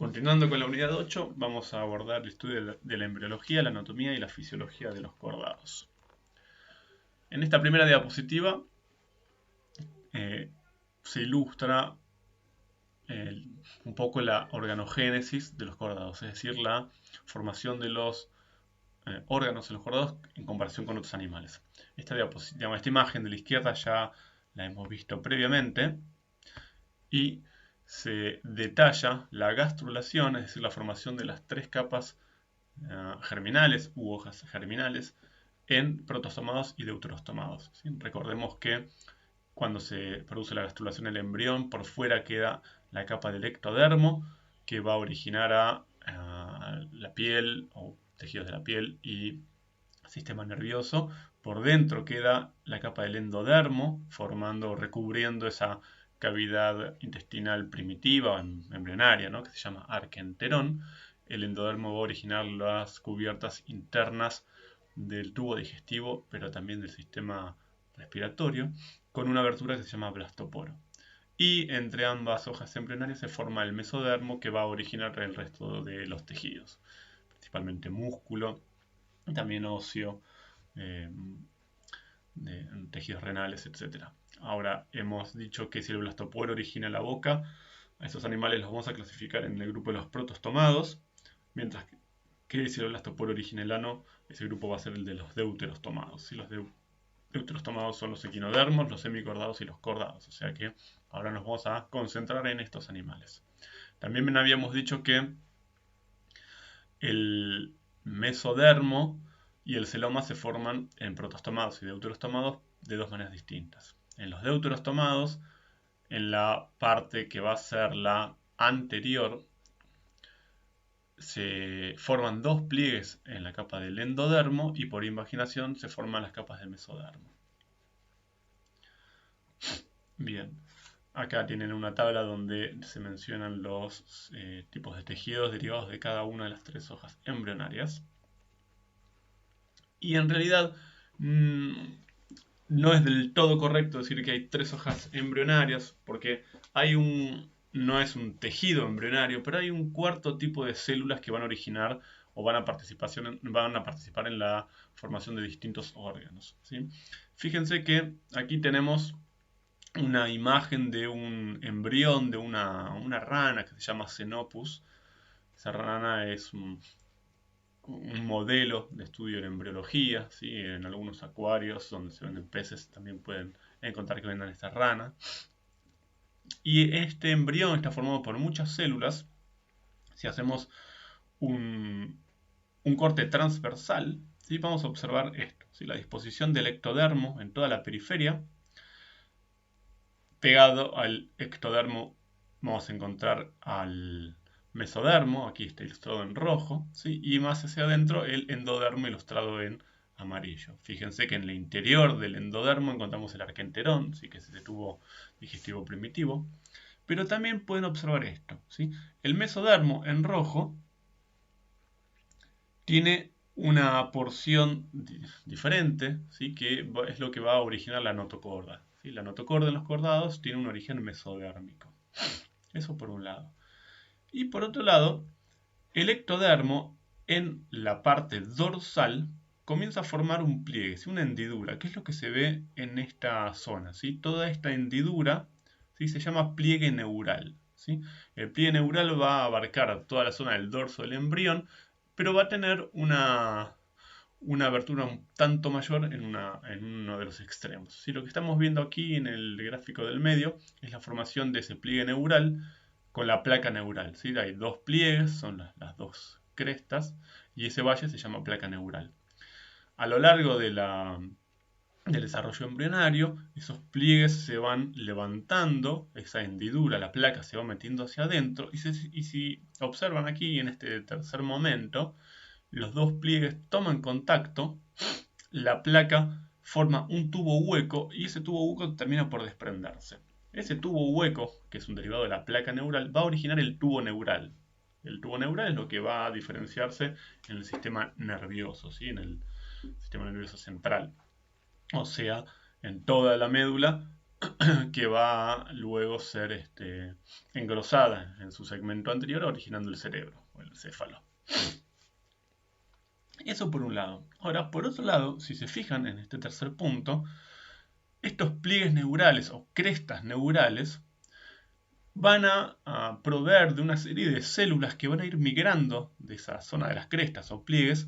Continuando con la unidad 8, vamos a abordar el estudio de la embriología, la anatomía y la fisiología de los cordados. En esta primera diapositiva se ilustra un poco la organogénesis de los cordados, es decir, la formación de los órganos en los cordados en comparación con otros animales. Esta imagen de la izquierda ya la hemos visto previamente y se detalla la gastrulación, es decir, la formación de las tres capas germinales u hojas germinales en protostomados y deuterostomados. ¿Sí? Recordemos que cuando se produce la gastrulación del embrión, por fuera queda la capa del ectodermo, que va a originar a la piel o tejidos de la piel y sistema nervioso. Por dentro queda la capa del endodermo, recubriendo esa cavidad intestinal primitiva, embrionaria, ¿no? Que se llama arquenterón. El endodermo va a originar las cubiertas internas del tubo digestivo, pero también del sistema respiratorio, con una abertura que se llama blastoporo. Y entre ambas hojas embrionarias se forma el mesodermo, que va a originar el resto de los tejidos, principalmente músculo, también óseo, de tejidos renales, etc. Ahora, hemos dicho que si el blastoporo origina la boca, a esos animales los vamos a clasificar en el grupo de los protostomados, mientras que si el blastoporo origina el ano, ese grupo va a ser el de los deuterostomados. Los deuterostomados son los equinodermos, los semicordados y los cordados, o sea que ahora nos vamos a concentrar en estos animales. También habíamos dicho que el mesodermo y el celoma se forman en protostomados y deuterostomados de dos maneras distintas. En los deuterostomados, en la parte que va a ser la anterior, se forman dos pliegues en la capa del endodermo y por invaginación se forman las capas del mesodermo. Bien, acá tienen una tabla donde se mencionan los tipos de tejidos derivados de cada una de las tres hojas embrionarias. Y en realidad no es del todo correcto decir que hay tres hojas embrionarias, porque no es un tejido embrionario, pero hay un cuarto tipo de células que van a originar o van a participar en la formación de distintos órganos. ¿Sí? Fíjense que aquí tenemos una imagen de un embrión de una rana que se llama Xenopus. Esa rana es un modelo de estudio en embriología, ¿sí? En algunos acuarios donde se venden peces también pueden encontrar que vendan esta rana. Y este embrión está formado por muchas células. Si hacemos un corte transversal, ¿sí? Vamos a observar esto, ¿sí? La disposición del ectodermo en toda la periferia. Pegado al ectodermo vamos a encontrar al mesodermo, aquí está ilustrado en rojo, ¿sí? Y más hacia adentro el endodermo ilustrado en amarillo. Fíjense que en el interior del endodermo encontramos el arquenterón, ¿sí? Que es ese tubo digestivo primitivo. Pero también pueden observar esto, ¿sí? El mesodermo en rojo tiene una porción diferente, ¿sí? Que es lo que va a originar la notocorda. ¿Sí? La notocorda en los cordados tiene un origen mesodérmico. Eso por un lado. Y por otro lado, el ectodermo en la parte dorsal comienza a formar un pliegue, ¿sí? Una hendidura, que es lo que se ve en esta zona. ¿Sí? Toda esta hendidura, ¿sí? Se llama pliegue neural. ¿Sí? El pliegue neural va a abarcar toda la zona del dorso del embrión, pero va a tener una abertura un tanto mayor en uno de los extremos. ¿Sí? Lo que estamos viendo aquí en el gráfico del medio es la formación de ese pliegue neural con la placa neural. ¿Sí? Hay dos pliegues, son las dos crestas, y ese valle se llama placa neural. A lo largo del desarrollo embrionario, esos pliegues se van levantando, esa hendidura, la placa se va metiendo hacia adentro, y si observan aquí en este tercer momento, los dos pliegues toman contacto, la placa forma un tubo hueco y ese tubo hueco termina por desprenderse. Ese tubo hueco, que es un derivado de la placa neural, va a originar el tubo neural. El tubo neural es lo que va a diferenciarse en el sistema nervioso, ¿sí? En el sistema nervioso central. O sea, en toda la médula que va a luego ser engrosada en su segmento anterior, originando el cerebro o el céfalo. Eso por un lado. Ahora, por otro lado, si se fijan en este tercer punto, estos pliegues neurales o crestas neurales van a proveer de una serie de células que van a ir migrando de esa zona de las crestas o pliegues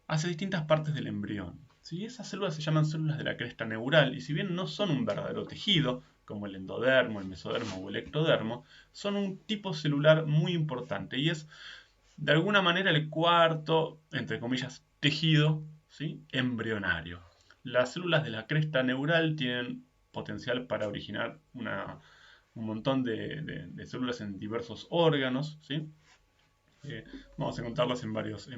hacia distintas partes del embrión. ¿Sí? Esas células se llaman células de la cresta neural y si bien no son un verdadero tejido, como el endodermo, el mesodermo o el ectodermo, son un tipo celular muy importante y es de alguna manera el cuarto, entre comillas, tejido, ¿sí?, embrionario. Las células de la cresta neural tienen potencial para originar un montón de células en diversos órganos, ¿sí? Vamos a encontrarlas en varios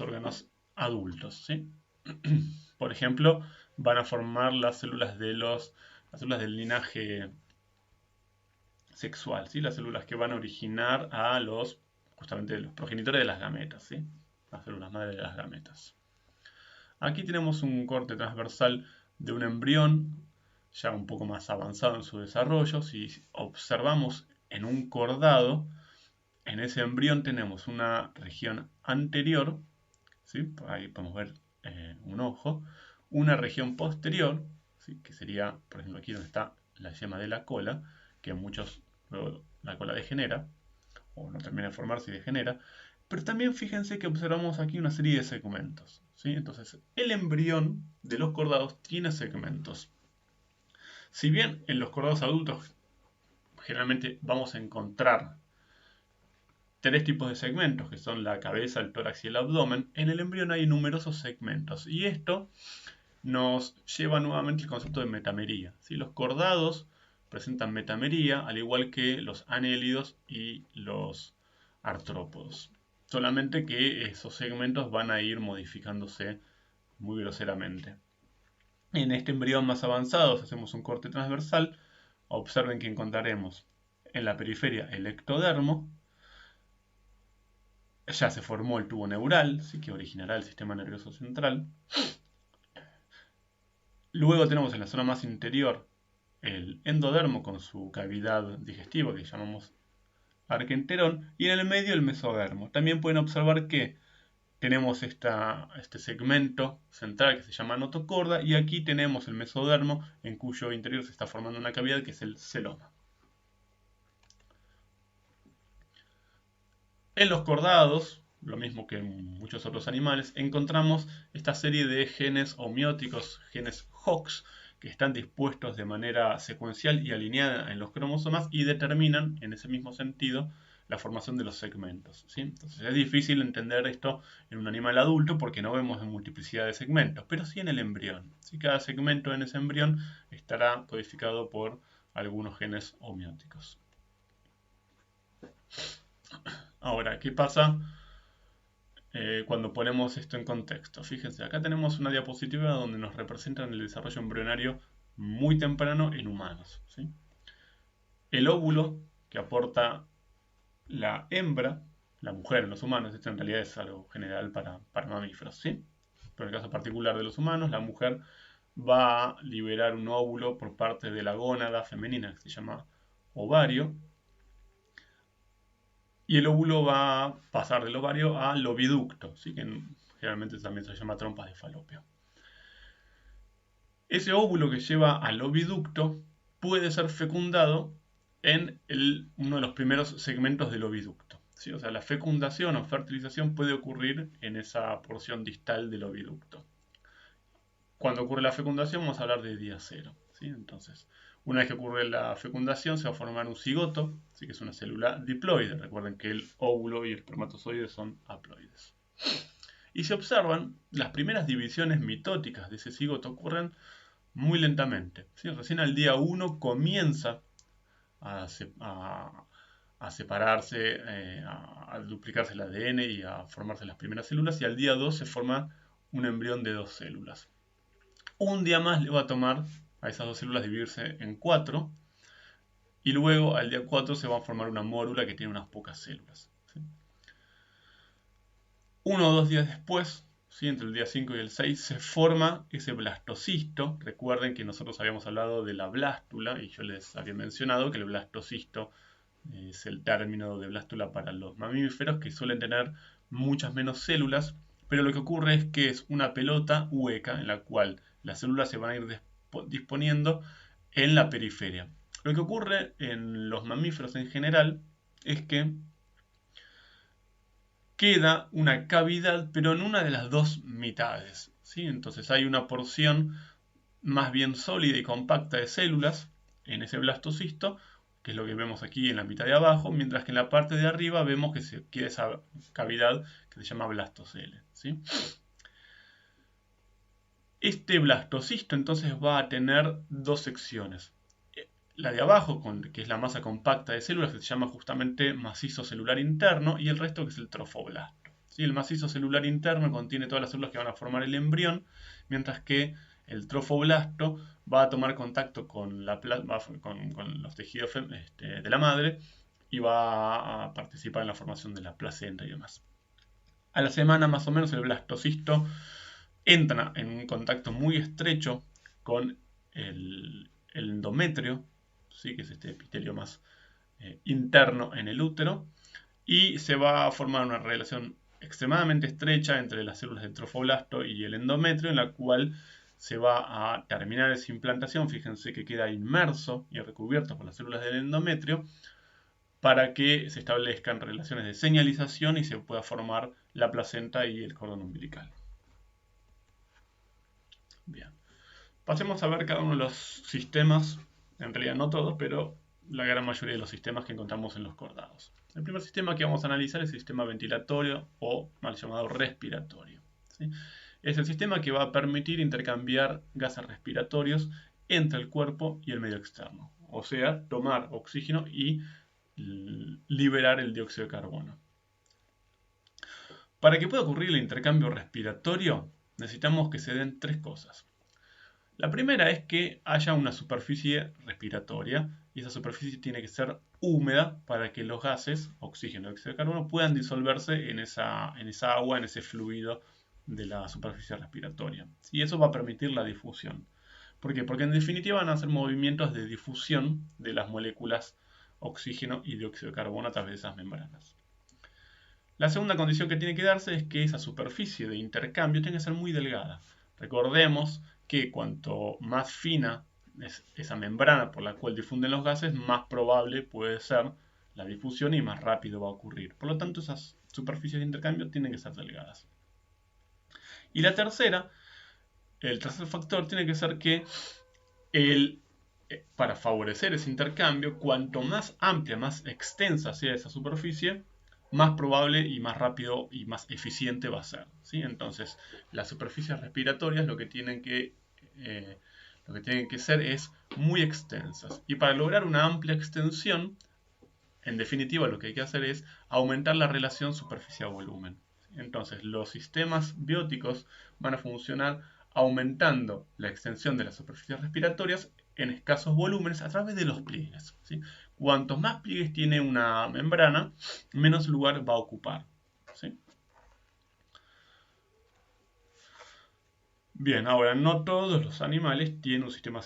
órganos adultos, ¿sí? Por ejemplo, van a formar las células del linaje sexual, ¿sí? Las células que van a originar a justamente los progenitores de las gametas, ¿sí? Las células madre de las gametas. Aquí tenemos un corte transversal de un embrión ya un poco más avanzado en su desarrollo. Si observamos en un cordado, en ese embrión tenemos una región anterior, ¿sí? Ahí podemos ver un ojo, una región posterior, ¿sí?, que sería, por ejemplo, aquí donde está la yema de la cola, que muchos luego la cola degenera, o no termina de formarse y degenera, pero también fíjense que observamos aquí una serie de segmentos, ¿sí? Entonces, el embrión de los cordados tiene segmentos. Si bien en los cordados adultos generalmente vamos a encontrar tres tipos de segmentos, que son la cabeza, el tórax y el abdomen, en el embrión hay numerosos segmentos. Y esto nos lleva nuevamente al concepto de metamería, ¿sí? Los cordados presentan metamería, al igual que los anélidos y los artrópodos. Solamente que esos segmentos van a ir modificándose muy groseramente. En este embrión más avanzado, si hacemos un corte transversal, observen que encontraremos en la periferia el ectodermo. Ya se formó el tubo neural, ¿sí?, que originará el sistema nervioso central. Luego tenemos en la zona más interior el endodermo con su cavidad digestiva que llamamos arquenterón y en el medio el mesodermo. También pueden observar que tenemos este segmento central que se llama notocorda y aquí tenemos el mesodermo en cuyo interior se está formando una cavidad que es el celoma. En los cordados, lo mismo que en muchos otros animales, encontramos esta serie de genes homeóticos, genes Hox, que están dispuestos de manera secuencial y alineada en los cromosomas y determinan, en ese mismo sentido, la formación de los segmentos, ¿sí? Entonces es difícil entender esto en un animal adulto porque no vemos multiplicidad de segmentos, pero sí en el embrión. ¿Sí? Cada segmento en ese embrión estará codificado por algunos genes homeóticos. Ahora, ¿qué pasa cuando ponemos esto en contexto? Fíjense, acá tenemos una diapositiva donde nos representan el desarrollo embrionario muy temprano en humanos, ¿sí? El óvulo que aporta la hembra, la mujer en los humanos, esto en realidad es algo general para mamíferos, ¿sí? Pero en el caso particular de los humanos, la mujer va a liberar un óvulo por parte de la gónada femenina que se llama ovario. Y el óvulo va a pasar del ovario al oviducto, ¿sí?, que generalmente también se llama trompas de falopio. Ese óvulo que lleva al oviducto puede ser fecundado en uno de los primeros segmentos del oviducto, ¿sí? O sea, la fecundación o fertilización puede ocurrir en esa porción distal del oviducto. Cuando ocurre la fecundación vamos a hablar de día cero, ¿sí? Entonces, una vez que ocurre la fecundación se va a formar un cigoto, ¿sí?, que es una célula diploide. Recuerden que el óvulo y el espermatozoide son haploides. Y se observan, las primeras divisiones mitóticas de ese cigoto ocurren muy lentamente, ¿sí? Recién al día 1 comienza a separarse, a duplicarse el ADN y a formarse las primeras células, y al día 2 se forma un embrión de 2 células. Un día más le va a tomar a esas 2 células dividirse en 4 y luego al día 4 se va a formar una mórula que tiene unas pocas células, ¿sí? 1 o 2 días después ¿sí? Entre el día 5 y el 6 se forma ese blastocisto. Recuerden que nosotros habíamos hablado de la blástula y yo les había mencionado que el blastocisto es el término de blástula para los mamíferos, que suelen tener muchas menos células, pero lo que ocurre es que es una pelota hueca en la cual las células se van a ir disponiendo en la periferia. Lo que ocurre en los mamíferos en general es que queda una cavidad, pero en una de las dos mitades, ¿sí? Entonces hay una porción más bien sólida y compacta de células en ese blastocisto, que es lo que vemos aquí en la mitad de abajo, mientras que en la parte de arriba vemos que se queda esa cavidad que se llama blastocele, ¿sí? Este blastocisto entonces va a tener dos secciones. La de abajo, que es la masa compacta de células, que se llama justamente macizo celular interno, y el resto que es el trofoblasto. ¿Sí? El macizo celular interno contiene todas las células que van a formar el embrión, mientras que el trofoblasto va a tomar contacto con los tejidos de la madre y va a participar en la formación de la placenta y demás. A la semana más o menos el blastocisto entra en un contacto muy estrecho con el endometrio, ¿sí? Que es este epitelio más interno en el útero, y se va a formar una relación extremadamente estrecha entre las células del trofoblasto y el endometrio, en la cual se va a terminar esa implantación. Fíjense que queda inmerso y recubierto por las células del endometrio para que se establezcan relaciones de señalización y se pueda formar la placenta y el cordón umbilical. Bien. Pasemos a ver cada uno de los sistemas, en realidad no todos, pero la gran mayoría de los sistemas que encontramos en los cordados. El primer sistema que vamos a analizar es el sistema ventilatorio o mal llamado respiratorio, ¿sí? Es el sistema que va a permitir intercambiar gases respiratorios entre el cuerpo y el medio externo, o sea, tomar oxígeno y liberar el dióxido de carbono. Para que pueda ocurrir el intercambio respiratorio, necesitamos que se den tres cosas. La primera es que haya una superficie respiratoria y esa superficie tiene que ser húmeda para que los gases, oxígeno y dióxido de carbono, puedan disolverse en esa agua, en ese fluido de la superficie respiratoria. Y eso va a permitir la difusión. ¿Por qué? Porque en definitiva van a hacer movimientos de difusión de las moléculas oxígeno y dióxido de carbono a través de esas membranas. La segunda condición que tiene que darse es que esa superficie de intercambio tiene que ser muy delgada. Recordemos que cuanto más fina es esa membrana por la cual difunden los gases, más probable puede ser la difusión y más rápido va a ocurrir. Por lo tanto, esas superficies de intercambio tienen que ser delgadas. Y el tercer factor tiene que ser que para favorecer ese intercambio, cuanto más amplia, más extensa sea esa superficie, más probable y más rápido y más eficiente va a ser, ¿sí? Entonces, las superficies respiratorias lo que tienen que ser es muy extensas. Y para lograr una amplia extensión, en definitiva lo que hay que hacer es aumentar la relación superficie a volumen. Entonces, los sistemas bióticos van a funcionar aumentando la extensión de las superficies respiratorias en escasos volúmenes a través de los pliegues, ¿sí? Cuantos más pliegues tiene una membrana, menos lugar va a ocupar, ¿sí? Bien, ahora no todos los animales tienen un sistema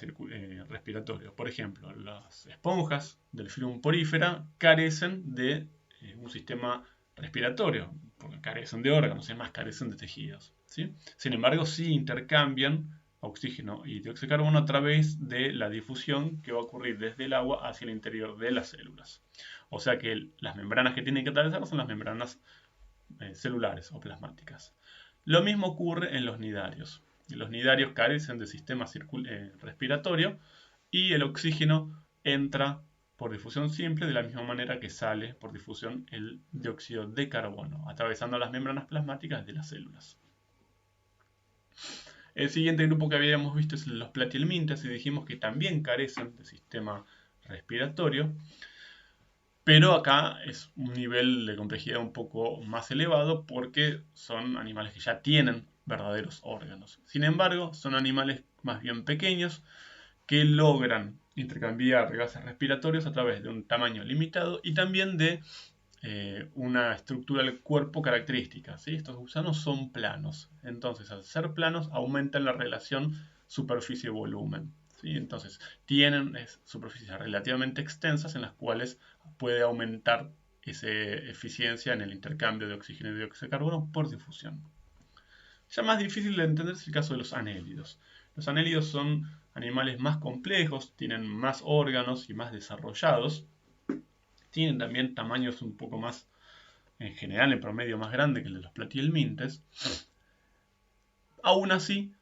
respiratorio. Por ejemplo, las esponjas del filum porífera carecen de un sistema respiratorio, porque carecen de órganos, es más, carecen de tejidos, ¿sí? Sin embargo, sí intercambian oxígeno y dióxido de carbono a través de la difusión que va a ocurrir desde el agua hacia el interior de las células. O sea que las membranas que tienen que atravesar son las membranas celulares o plasmáticas. Lo mismo ocurre en los nidarios. Los nidarios carecen de sistema respiratorio y el oxígeno entra por difusión simple de la misma manera que sale por difusión el dióxido de carbono, atravesando las membranas plasmáticas de las células. El siguiente grupo que habíamos visto es los platihelmintas y dijimos que también carecen de sistema respiratorio, pero acá es un nivel de complejidad un poco más elevado porque son animales que ya tienen verdaderos órganos. Sin embargo, son animales más bien pequeños que logran intercambiar gases respiratorios a través de un tamaño limitado y también de una estructura del cuerpo característica, ¿sí? Estos gusanos son planos. Entonces, al ser planos, aumentan la relación superficie-volumen, ¿sí? Entonces, tienen superficies relativamente extensas en las cuales puede aumentar esa eficiencia en el intercambio de oxígeno y dióxido de carbono por difusión. Ya más difícil de entender es el caso de los anélidos. Los anélidos son animales más complejos, tienen más órganos y más desarrollados. Tienen también tamaños un poco más, en general, en promedio más grande que el de los platihelmintes. Aún así,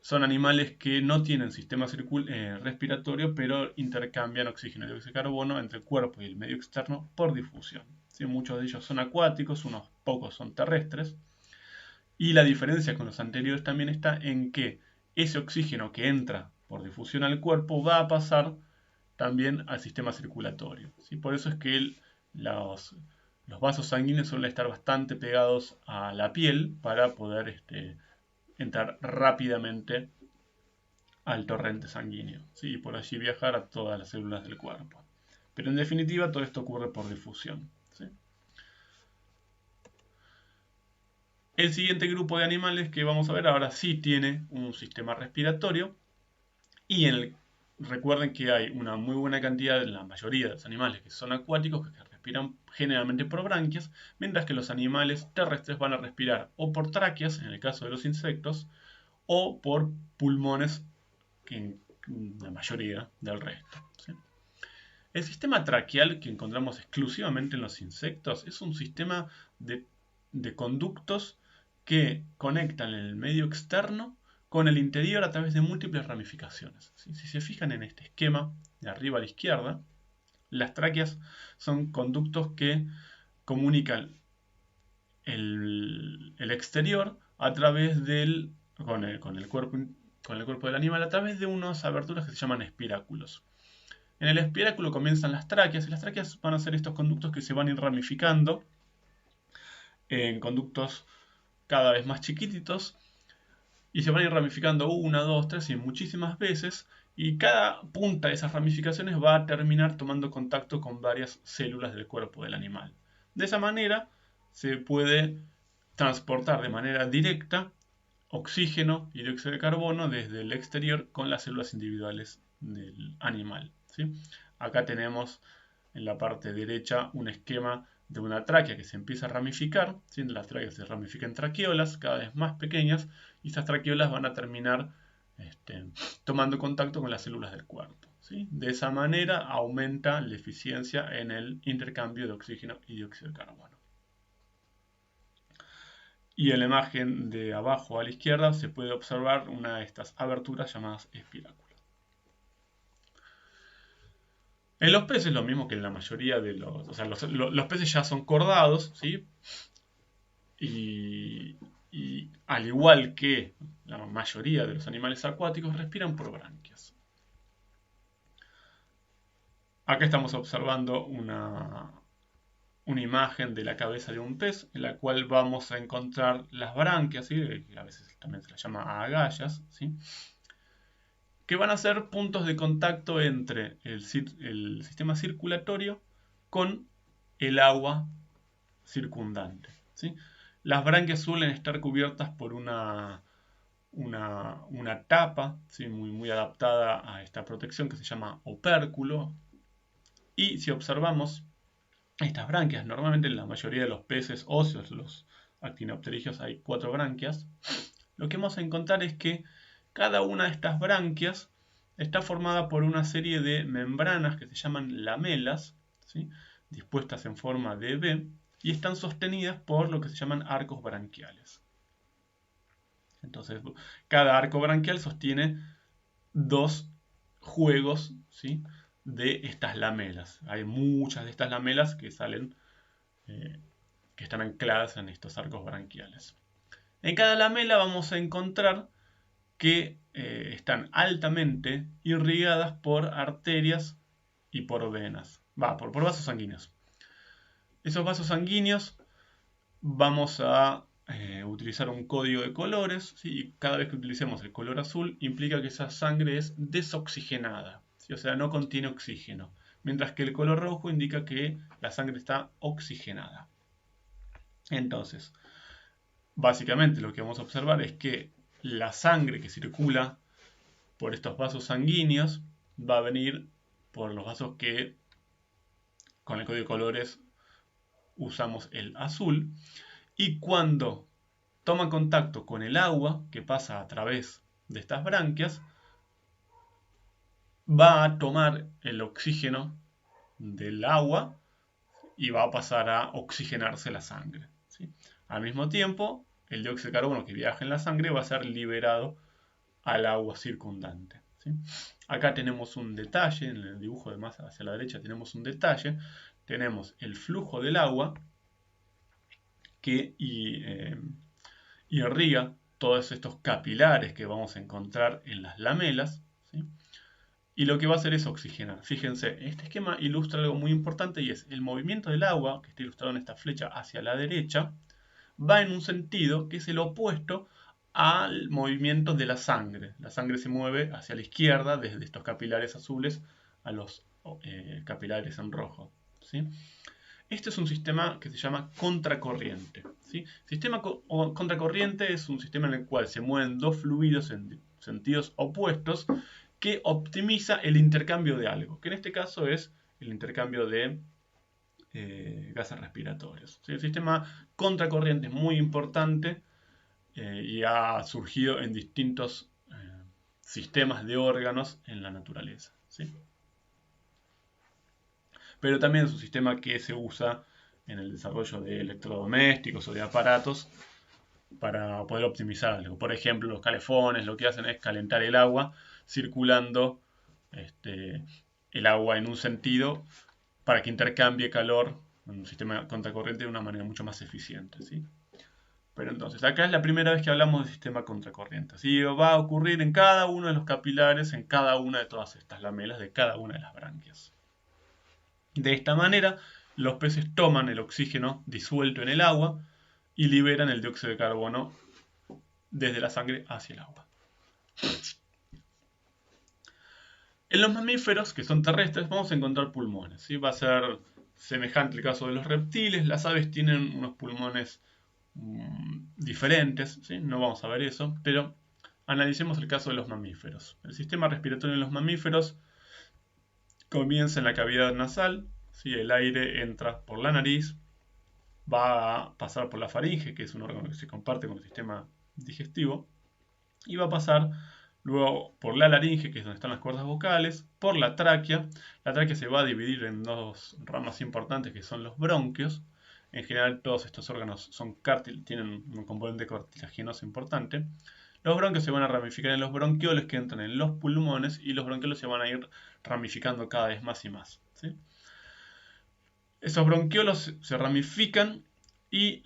son animales que no tienen sistema respiratorio, pero intercambian oxígeno y dióxido de carbono entre el cuerpo y el medio externo por difusión. ¿Sí? Muchos de ellos son acuáticos, unos pocos son terrestres. Y la diferencia con los anteriores también está en que ese oxígeno que entra por difusión al cuerpo va a pasar también al sistema circulatorio. ¿Sí? Por eso es que los vasos sanguíneos suelen estar bastante pegados a la piel para poder entrar rápidamente al torrente sanguíneo, ¿sí? Y por allí viajar a todas las células del cuerpo. Pero en definitiva todo esto ocurre por difusión, ¿sí? El siguiente grupo de animales que vamos a ver ahora sí tiene un sistema respiratorio y recuerden que hay una muy buena cantidad de la mayoría de los animales que son acuáticos que respiran generalmente por branquias, mientras que los animales terrestres van a respirar o por tráqueas, en el caso de los insectos, o por pulmones, en la mayoría del resto, ¿sí? El sistema traqueal que encontramos exclusivamente en los insectos es un sistema de conductos que conectan el medio externo con el interior a través de múltiples ramificaciones. ¿Sí? Si se fijan en este esquema de arriba a la izquierda, las tráqueas son conductos que comunican el exterior a través con el cuerpo del animal a través de unas aberturas que se llaman espiráculos. En el espiráculo comienzan las tráqueas y las tráqueas van a ser estos conductos que se van a ir ramificando en conductos cada vez más chiquititos y se van a ir ramificando una, dos, tres y muchísimas veces y cada punta de esas ramificaciones va a terminar tomando contacto con varias células del cuerpo del animal. De esa manera se puede transportar de manera directa oxígeno y dióxido de carbono desde el exterior con las células individuales del animal, ¿sí? Acá tenemos en la parte derecha un esquema de una tráquea que se empieza a ramificar, ¿sí? Las tráqueas se ramifican en traqueolas cada vez más pequeñas y estas traqueolas van a terminar tomando contacto con las células del cuerpo, ¿sí? De esa manera aumenta la eficiencia en el intercambio de oxígeno y dióxido de carbono. Y en la imagen de abajo a la izquierda se puede observar una de estas aberturas llamadas espiráculos. En los peces lo mismo que en la mayoría de los... O sea, los peces ya son cordados, ¿sí? Y al igual que la mayoría de los animales acuáticos respiran por branquias. Acá estamos observando una imagen de la cabeza de un pez en la cual vamos a encontrar las branquias, ¿sí? Que a veces también se las llama agallas, ¿sí? Que van a ser puntos de contacto entre el sistema circulatorio con el agua circundante, ¿sí? Las branquias suelen estar cubiertas por una tapa, ¿sí? muy adaptada a esta protección que se llama opérculo. Y si observamos estas branquias, normalmente en la mayoría de los peces óseos, los actinopterigios, hay 4 branquias. Lo que vamos a encontrar es que cada una de estas branquias está formada por una serie de membranas que se llaman lamelas, ¿sí? Dispuestas en forma de V, y están sostenidas por lo que se llaman arcos branquiales. Entonces, cada arco branquial sostiene 2 juegos, ¿sí? De estas lamelas. Hay muchas de estas lamelas que salen, que están ancladas en estos arcos branquiales. En cada lamela vamos a encontrar que están altamente irrigadas por arterias y por venas. Por vasos sanguíneos. Esos vasos sanguíneos vamos a utilizar un código de colores, ¿sí? Y cada vez que utilicemos el color azul implica que esa sangre es desoxigenada, ¿sí? O sea, no contiene oxígeno. mientras que el color rojo indica que la sangre está oxigenada. Entonces, básicamente lo que vamos a observar es que la sangre que circula por estos vasos sanguíneos va a venir por los vasos que con el código de colores usamos el azul, y cuando toma contacto con el agua que pasa a través de estas branquias, va a tomar el oxígeno del agua y va a pasar a oxigenarse la sangre, ¿sí? Al mismo tiempo, el dióxido de carbono que viaja en la sangre va a ser liberado al agua circundante, ¿sí? Acá tenemos un detalle, en el dibujo de más hacia la derecha tenemos un detalle, tenemos el flujo del agua que irriga todos estos capilares que vamos a encontrar en las lamelas, ¿sí? Y lo que va a hacer es oxigenar. Fíjense, este esquema ilustra algo muy importante y es el movimiento del agua, que está ilustrado en esta flecha hacia la derecha, va en un sentido que es el opuesto al movimiento de la sangre. La sangre se mueve hacia la izquierda desde estos capilares azules a los capilares en rojo, ¿sí? Este es un sistema que se llama contracorriente, ¿sí? Sistema contracorriente es un sistema en el cual se mueven dos fluidos en sentidos opuestos que optimiza el intercambio de algo, que en este caso es el intercambio de gases respiratorios, ¿sí? El sistema contracorriente es muy importante y ha surgido en distintos sistemas de órganos en la naturaleza, ¿sí? Pero también es un sistema que se usa en el desarrollo de electrodomésticos o de aparatos para poder optimizar algo. Por ejemplo, los calefones lo que hacen es calentar el agua circulando el agua en un sentido para que intercambie calor en un sistema contracorriente de una manera mucho más eficiente, ¿sí? Pero entonces, acá es la primera vez que hablamos de sistema contracorriente. ¿Sí? Va a ocurrir en cada uno de los capilares, en cada una de todas estas lamelas, de cada una de las branquias. De esta manera, los peces toman el oxígeno disuelto en el agua y liberan el dióxido de carbono desde la sangre hacia el agua. En los mamíferos, que son terrestres, vamos a encontrar pulmones, ¿sí? Va a ser semejante al caso de los reptiles. Las aves tienen unos pulmones diferentes, ¿sí? No vamos a ver eso, pero analicemos el caso de los mamíferos. El sistema respiratorio en los mamíferos comienza en la cavidad nasal, ¿sí? El aire entra por la nariz, va a pasar por la faringe, que es un órgano que se comparte con el sistema digestivo, y va a pasar luego por la laringe, que es donde están las cuerdas vocales, por la tráquea. La tráquea se va a dividir en dos ramas importantes que son los bronquios. En general todos estos órganos tienen un componente cartilaginoso importante. Los bronquios se van a ramificar en los bronquioles que entran en los pulmones y los bronquioles se van a ir ramificando cada vez más y más, ¿sí? Esos bronquiolos se ramifican y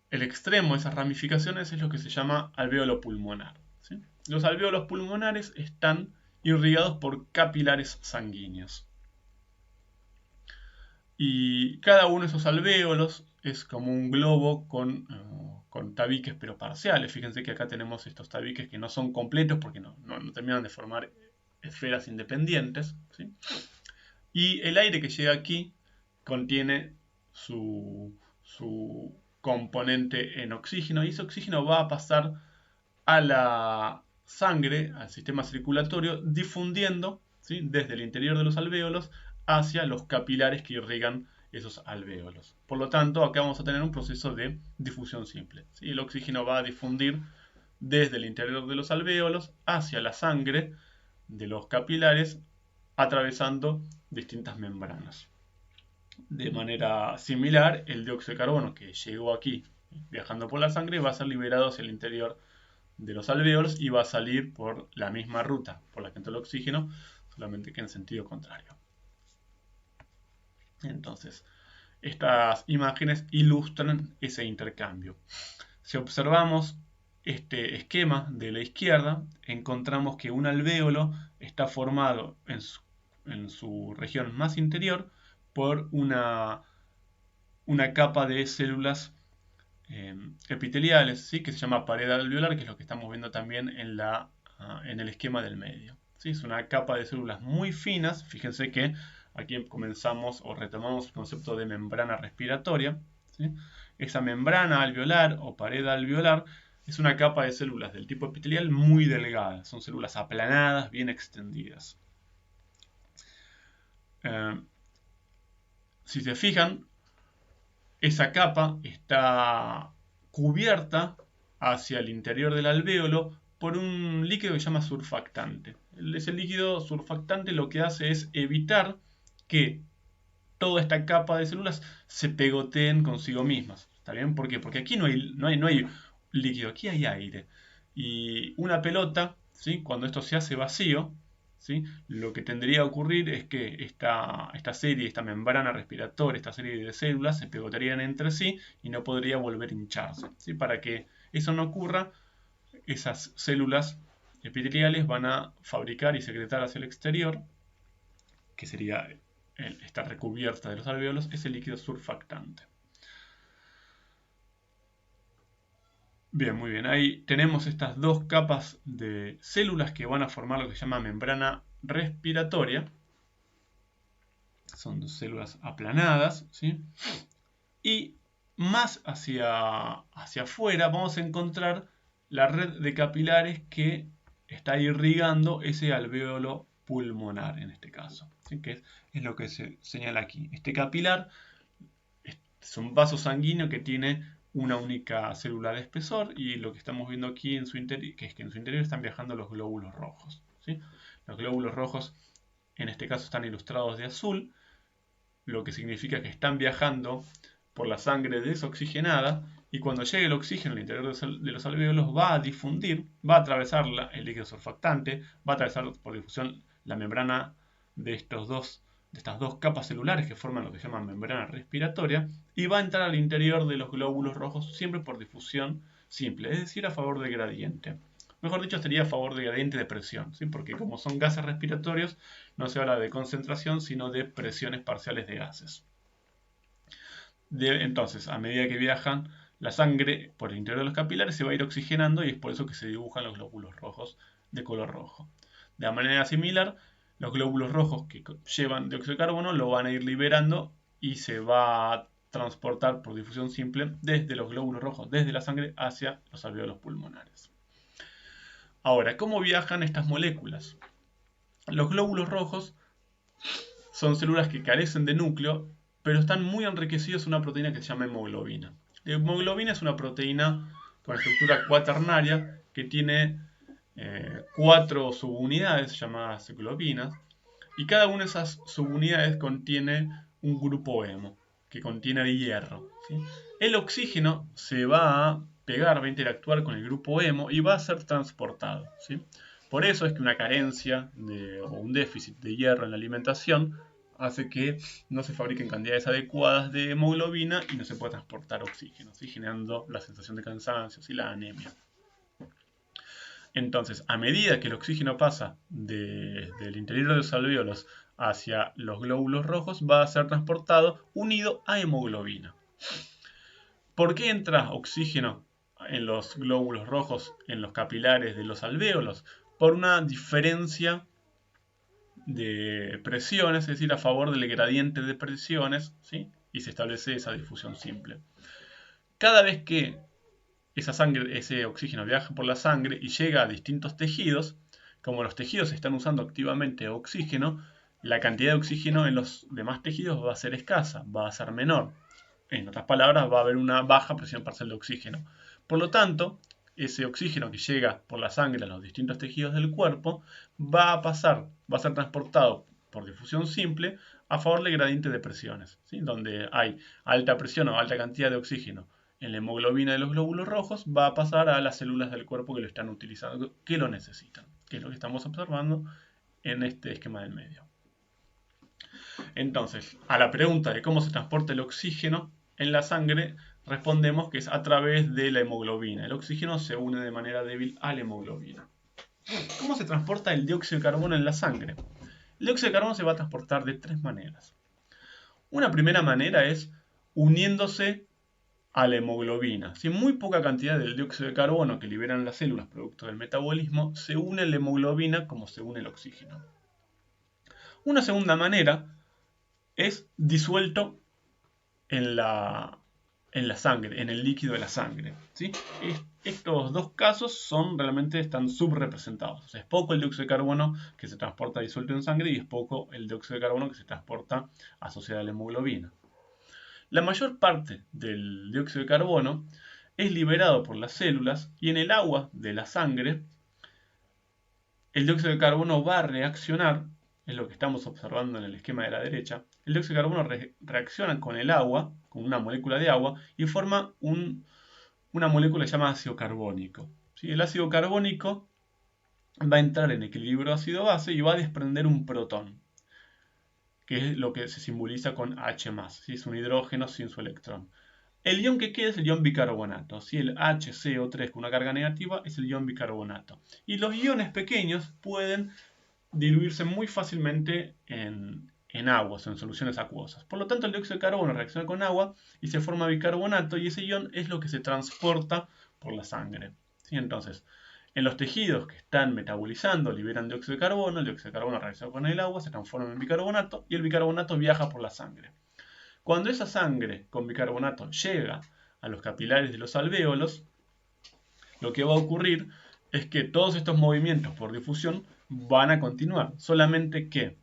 el extremo de esas ramificaciones es lo que se llama alvéolo pulmonar, ¿sí? Los alvéolos pulmonares están irrigados por capilares sanguíneos. Y cada uno de esos alvéolos es como un globo con tabiques pero parciales. Fíjense que acá tenemos estos tabiques que no son completos porque no terminan de formar esferas independientes, ¿sí? Y el aire que llega aquí contiene su componente en oxígeno y ese oxígeno va a pasar a la sangre, al sistema circulatorio, difundiendo, ¿sí? Desde el interior de los alvéolos hacia los capilares que irrigan esos alvéolos. Por lo tanto, acá vamos a tener un proceso de difusión simple, ¿sí? El oxígeno va a difundir desde el interior de los alvéolos hacia la sangre de los capilares, atravesando distintas membranas. De manera similar, el dióxido de carbono que llegó aquí viajando por la sangre va a ser liberado hacia el interior de los alvéolos y va a salir por la misma ruta por la que entró el oxígeno, solamente que en sentido contrario. Entonces, estas imágenes ilustran ese intercambio. Si observamos este esquema de la izquierda, encontramos que un alvéolo está formado en su región más interior por una capa de células epiteliales, ¿sí? Que se llama pared alveolar, que es lo que estamos viendo también en el esquema del medio, ¿sí? Es una capa de células muy finas. Fíjense que aquí comenzamos o retomamos el concepto de membrana respiratoria, ¿sí? Esa membrana alveolar o pared alveolar es una capa de células del tipo epitelial muy delgada, son células aplanadas, bien extendidas. Si se fijan, esa capa está cubierta hacia el interior del alvéolo por un líquido que se llama surfactante. Ese líquido surfactante lo que hace es evitar que toda esta capa de células se pegoteen consigo mismas. ¿Está bien? ¿Por qué? Porque aquí no hay líquido, aquí hay aire. Y una pelota, ¿sí? Cuando esto se hace vacío, ¿sí? Lo que tendría que ocurrir es que esta membrana respiratoria, esta serie de células se pegotearían entre sí y no podría volver a hincharse, ¿sí? Para que eso no ocurra, esas células epiteliales van a fabricar y secretar hacia el exterior, que sería esta recubierta de los alvéolos, ese líquido surfactante. Bien, muy bien. Ahí tenemos estas dos capas de células que van a formar lo que se llama membrana respiratoria. Son células aplanadas, ¿sí? Y más hacia afuera vamos a encontrar la red de capilares que está irrigando ese alvéolo pulmonar en este caso, ¿sí? Que es lo que se señala aquí. Este capilar es un vaso sanguíneo que tiene una única célula de espesor y lo que estamos viendo aquí en su interior, que es que en su interior están viajando los glóbulos rojos, ¿sí? Los glóbulos rojos en este caso están ilustrados de azul, lo que significa que están viajando por la sangre desoxigenada y cuando llegue el oxígeno al interior de los alvéolos va a difundir, va a atravesar el líquido surfactante, va a atravesar por difusión la membrana de estas dos capas celulares que forman lo que se llama membrana respiratoria y va a entrar al interior de los glóbulos rojos siempre por difusión simple, es decir, a favor del gradiente. Mejor dicho, sería a favor del gradiente de presión, ¿sí? Porque como son gases respiratorios, no se habla de concentración, sino de presiones parciales de gases. Entonces, a medida que viajan, la sangre por el interior de los capilares se va a ir oxigenando y es por eso que se dibujan los glóbulos rojos de color rojo. De manera similar, los glóbulos rojos que llevan dióxido de carbono lo van a ir liberando y se va a transportar por difusión simple desde los glóbulos rojos, desde la sangre hacia los alvéolos pulmonares. Ahora, ¿cómo viajan estas moléculas? Los glóbulos rojos son células que carecen de núcleo, pero están muy enriquecidos en una proteína que se llama hemoglobina. La hemoglobina es una proteína con estructura cuaternaria que tiene 4 subunidades llamadas globinas, y cada una de esas subunidades contiene un grupo hemo, que contiene hierro, ¿sí? El oxígeno se va a pegar, va a interactuar con el grupo hemo y va a ser transportado, ¿sí? Por eso es que una carencia o un déficit de hierro en la alimentación hace que no se fabriquen cantidades adecuadas de hemoglobina y no se pueda transportar oxígeno, ¿sí? Generando la sensación de cansancio y la anemia. Entonces, a medida que el oxígeno pasa desde el interior de los alvéolos hacia los glóbulos rojos, va a ser transportado unido a hemoglobina. ¿Por qué entra oxígeno en los glóbulos rojos, en los capilares de los alvéolos? Por una diferencia de presiones, es decir, a favor del gradiente de presiones, ¿sí? Y se establece esa difusión simple. Cada vez que ese oxígeno viaja por la sangre y llega a distintos tejidos, como los tejidos están usando activamente oxígeno, la cantidad de oxígeno en los demás tejidos va a ser escasa, va a ser menor. En otras palabras, va a haber una baja presión parcial de oxígeno. Por lo tanto, ese oxígeno que llega por la sangre a los distintos tejidos del cuerpo va a ser transportado por difusión simple a favor del gradiente de presiones, ¿sí? Donde hay alta presión o alta cantidad de oxígeno en la hemoglobina de los glóbulos rojos, va a pasar a las células del cuerpo que lo están utilizando, que lo necesitan, que es lo que estamos observando en este esquema del medio. Entonces, a la pregunta de cómo se transporta el oxígeno en la sangre, respondemos que es a través de la hemoglobina. El oxígeno se une de manera débil a la hemoglobina. ¿Cómo se transporta el dióxido de carbono en la sangre? El dióxido de carbono se va a transportar de 3 maneras. Una primera manera es uniéndose a la hemoglobina. Si muy poca cantidad del dióxido de carbono que liberan las células producto del metabolismo se une a la hemoglobina como se une el oxígeno. Una segunda manera es disuelto en la sangre, en el líquido de la sangre. ¿Sí? Estos dos casos están subrepresentados. O sea, es poco el dióxido de carbono que se transporta disuelto en sangre y es poco el dióxido de carbono que se transporta asociado a la hemoglobina. La mayor parte del dióxido de carbono es liberado por las células y en el agua de la sangre el dióxido de carbono va a reaccionar, es lo que estamos observando en el esquema de la derecha, el dióxido de carbono reacciona con el agua, con una molécula de agua, y forma una molécula que se llama ácido carbónico. ¿Sí? El ácido carbónico va a entrar en equilibrio ácido-base y va a desprender un protón, que es lo que se simboliza con H+, ¿sí? Es un hidrógeno sin su electrón. El ion que queda es el ion bicarbonato. ¿Sí? El HCO3 con una carga negativa es el ion bicarbonato. Y los iones pequeños pueden diluirse muy fácilmente en aguas o en soluciones acuosas. Por lo tanto, el dióxido de carbono reacciona con agua y se forma bicarbonato y ese ion es lo que se transporta por la sangre. ¿Sí? Entonces, en los tejidos que están metabolizando liberan dióxido de carbono, el dióxido de carbono reacciona con el agua, se transforma en bicarbonato y el bicarbonato viaja por la sangre. Cuando esa sangre con bicarbonato llega a los capilares de los alvéolos, lo que va a ocurrir es que todos estos movimientos por difusión van a continuar, solamente que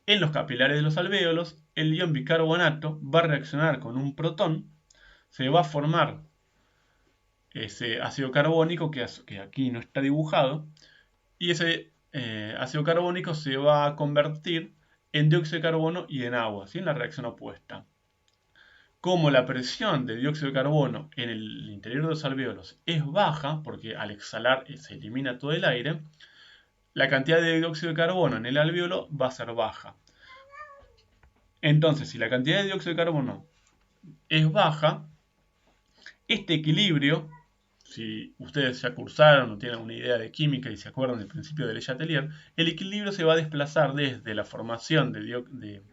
en los capilares de los alvéolos el ion bicarbonato va a reaccionar con un protón, se va a formar ese ácido carbónico que aquí no está dibujado, y ese ácido carbónico se va a convertir en dióxido de carbono y en agua, ¿sí? En la reacción opuesta. Como la presión de dióxido de carbono en el interior de los alvéolos es baja, porque al exhalar se elimina todo el aire, la cantidad de dióxido de carbono en el alvéolo va a ser baja. Entonces, si la cantidad de dióxido de carbono es baja, este equilibrio, si ustedes ya cursaron o tienen una idea de química y se acuerdan del principio de Letelier, el equilibrio se va a desplazar desde la formación de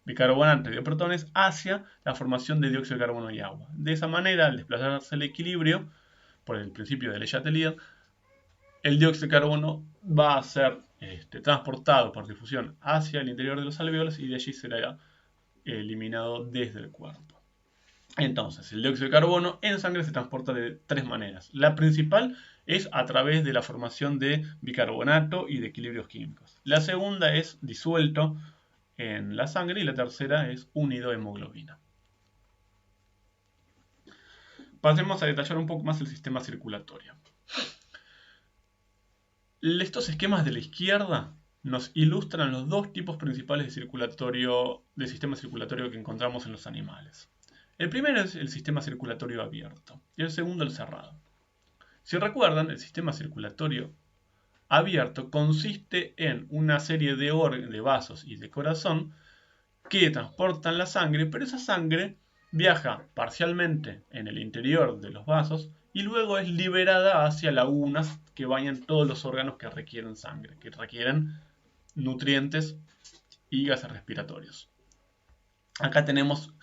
bicarbonato y de protones hacia la formación de dióxido de carbono y agua. De esa manera, al desplazarse el equilibrio, por el principio de Letelier, el dióxido de carbono va a ser transportado por difusión hacia el interior de los alvéolos y de allí será eliminado desde el cuerpo. Entonces, el dióxido de carbono en sangre se transporta de tres maneras. La principal es a través de la formación de bicarbonato y de equilibrios químicos. La segunda es disuelto en la sangre y la tercera es unido a hemoglobina. Pasemos a detallar un poco más el sistema circulatorio. Estos esquemas de la izquierda nos ilustran los dos tipos principales de sistema circulatorio que encontramos en los animales. El primero es el sistema circulatorio abierto y el segundo el cerrado. Si recuerdan, el sistema circulatorio abierto consiste en una serie de vasos y de corazón que transportan la sangre, pero esa sangre viaja parcialmente en el interior de los vasos y luego es liberada hacia lagunas que bañan todos los órganos que requieren sangre, que requieren nutrientes y gases respiratorios. Acá tenemos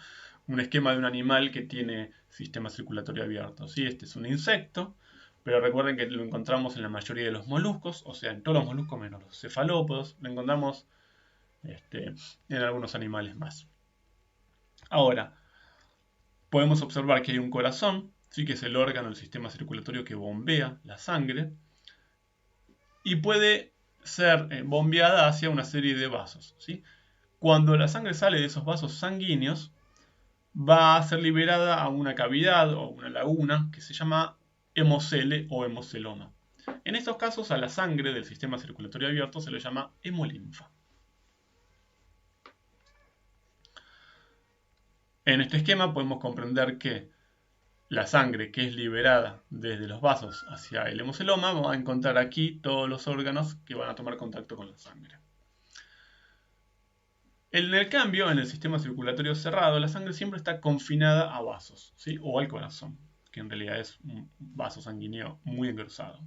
un esquema de un animal que tiene sistema circulatorio abierto. ¿Sí? Este es un insecto, pero recuerden que lo encontramos en la mayoría de los moluscos, o sea, en todos los moluscos menos los cefalópodos, lo encontramos en algunos animales más. Ahora, podemos observar que hay un corazón, ¿sí? Que es el órgano del sistema circulatorio que bombea la sangre, y puede ser bombeada hacia una serie de vasos. ¿Sí? Cuando la sangre sale de esos vasos sanguíneos, va a ser liberada a una cavidad o una laguna que se llama hemocele o hemoceloma. En estos casos, a la sangre del sistema circulatorio abierto se le llama hemolinfa. En este esquema podemos comprender que la sangre que es liberada desde los vasos hacia el hemoceloma va a encontrar aquí todos los órganos que van a tomar contacto con la sangre. En el cambio, en el sistema circulatorio cerrado, la sangre siempre está confinada a vasos, ¿sí? O al corazón, que en realidad es un vaso sanguíneo muy engrosado.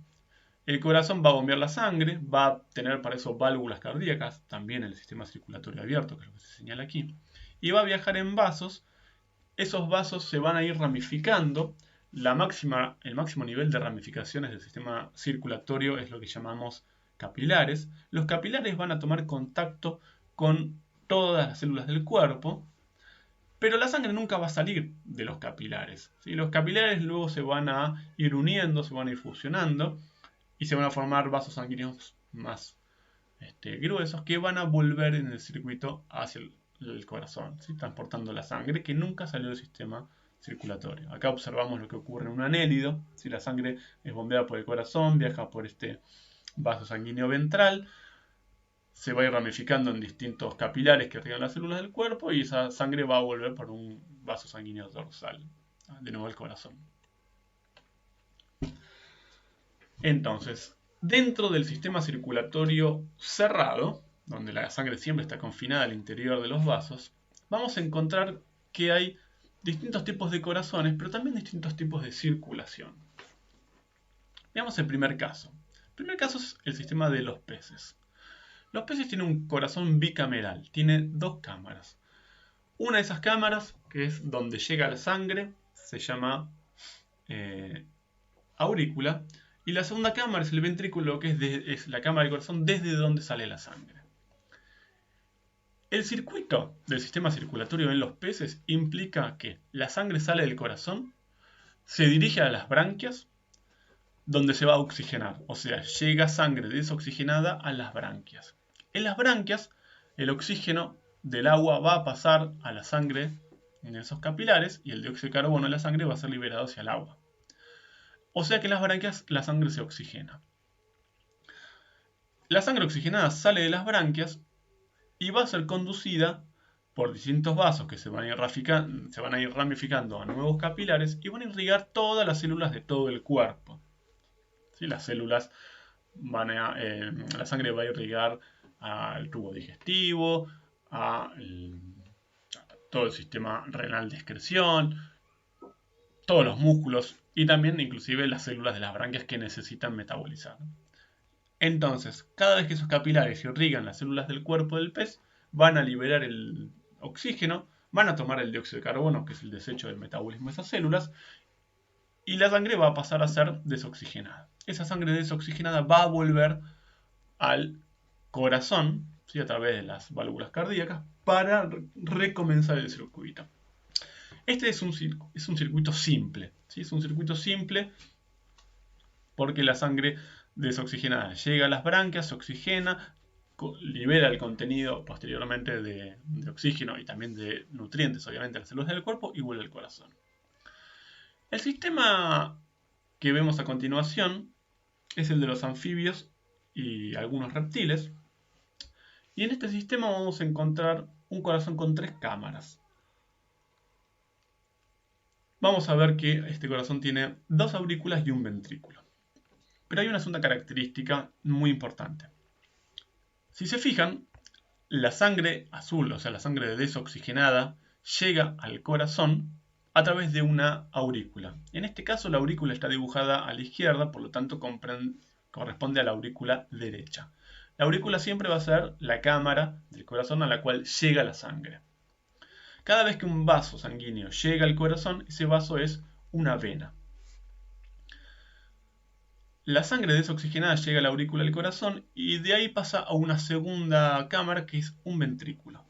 El corazón va a bombear la sangre, va a tener para eso válvulas cardíacas, también en el sistema circulatorio abierto, que es lo que se señala aquí, y va a viajar en vasos. Esos vasos se van a ir ramificando. El máximo nivel de ramificaciones del sistema circulatorio es lo que llamamos capilares. Los capilares van a tomar contacto con todas las células del cuerpo, pero la sangre nunca va a salir de los capilares, ¿sí? Los capilares luego se van a ir uniendo, se van a ir fusionando y se van a formar vasos sanguíneos más gruesos que van a volver en el circuito hacia el corazón, ¿sí? Transportando la sangre que nunca salió del sistema circulatorio. Acá observamos lo que ocurre en un anélido. Si la sangre es bombeada por el corazón, viaja por este vaso sanguíneo ventral, se va a ir ramificando en distintos capilares que irrigan las células del cuerpo y esa sangre va a volver por un vaso sanguíneo dorsal, de nuevo al corazón. Entonces, dentro del sistema circulatorio cerrado, donde la sangre siempre está confinada al interior de los vasos, vamos a encontrar que hay distintos tipos de corazones, pero también distintos tipos de circulación. Veamos el primer caso. El primer caso es el sistema de los peces. Los peces tienen un corazón bicameral, tiene dos cámaras. Una de esas cámaras, que es donde llega la sangre, se llama aurícula, y la segunda cámara es el ventrículo, que es la cámara del corazón desde donde sale la sangre. El circuito del sistema circulatorio en los peces implica que la sangre sale del corazón, se dirige a las branquias, donde se va a oxigenar, o sea, llega sangre desoxigenada a las branquias. En las branquias, el oxígeno del agua va a pasar a la sangre en esos capilares y el dióxido de carbono en la sangre va a ser liberado hacia el agua. O sea que en las branquias la sangre se oxigena. La sangre oxigenada sale de las branquias y va a ser conducida por distintos vasos que se van a ir ramificando a nuevos capilares y van a irrigar todas las células de todo el cuerpo. ¿Sí? Las células la sangre va a irrigar al tubo digestivo, a todo el sistema renal de excreción, todos los músculos y también inclusive las células de las branquias que necesitan metabolizar. Entonces, cada vez que esos capilares irrigan las células del cuerpo del pez, van a liberar el oxígeno, van a tomar el dióxido de carbono, que es el desecho del metabolismo de esas células, y la sangre va a pasar a ser desoxigenada. Esa sangre desoxigenada va a volver al corazón, ¿sí? A través de las válvulas cardíacas, para recomenzar el circuito. Este es un circuito simple, ¿sí? Es un circuito simple porque la sangre desoxigenada llega a las branquias, se oxigena, libera el contenido posteriormente de oxígeno y también de nutrientes, obviamente, a las células del cuerpo y vuelve al corazón. El sistema que vemos a continuación es el de los anfibios y algunos reptiles. Y en este sistema vamos a encontrar un corazón con 3 cámaras. Vamos a ver que este corazón tiene 2 aurículas y un ventrículo. Pero hay una segunda característica muy importante. Si se fijan, la sangre azul, o sea, la sangre desoxigenada, llega al corazón a través de una aurícula. En este caso, la aurícula está dibujada a la izquierda, por lo tanto corresponde a la aurícula derecha. La aurícula siempre va a ser la cámara del corazón a la cual llega la sangre. Cada vez que un vaso sanguíneo llega al corazón, ese vaso es una vena. La sangre desoxigenada llega a la aurícula del corazón y de ahí pasa a una segunda cámara que es un ventrículo.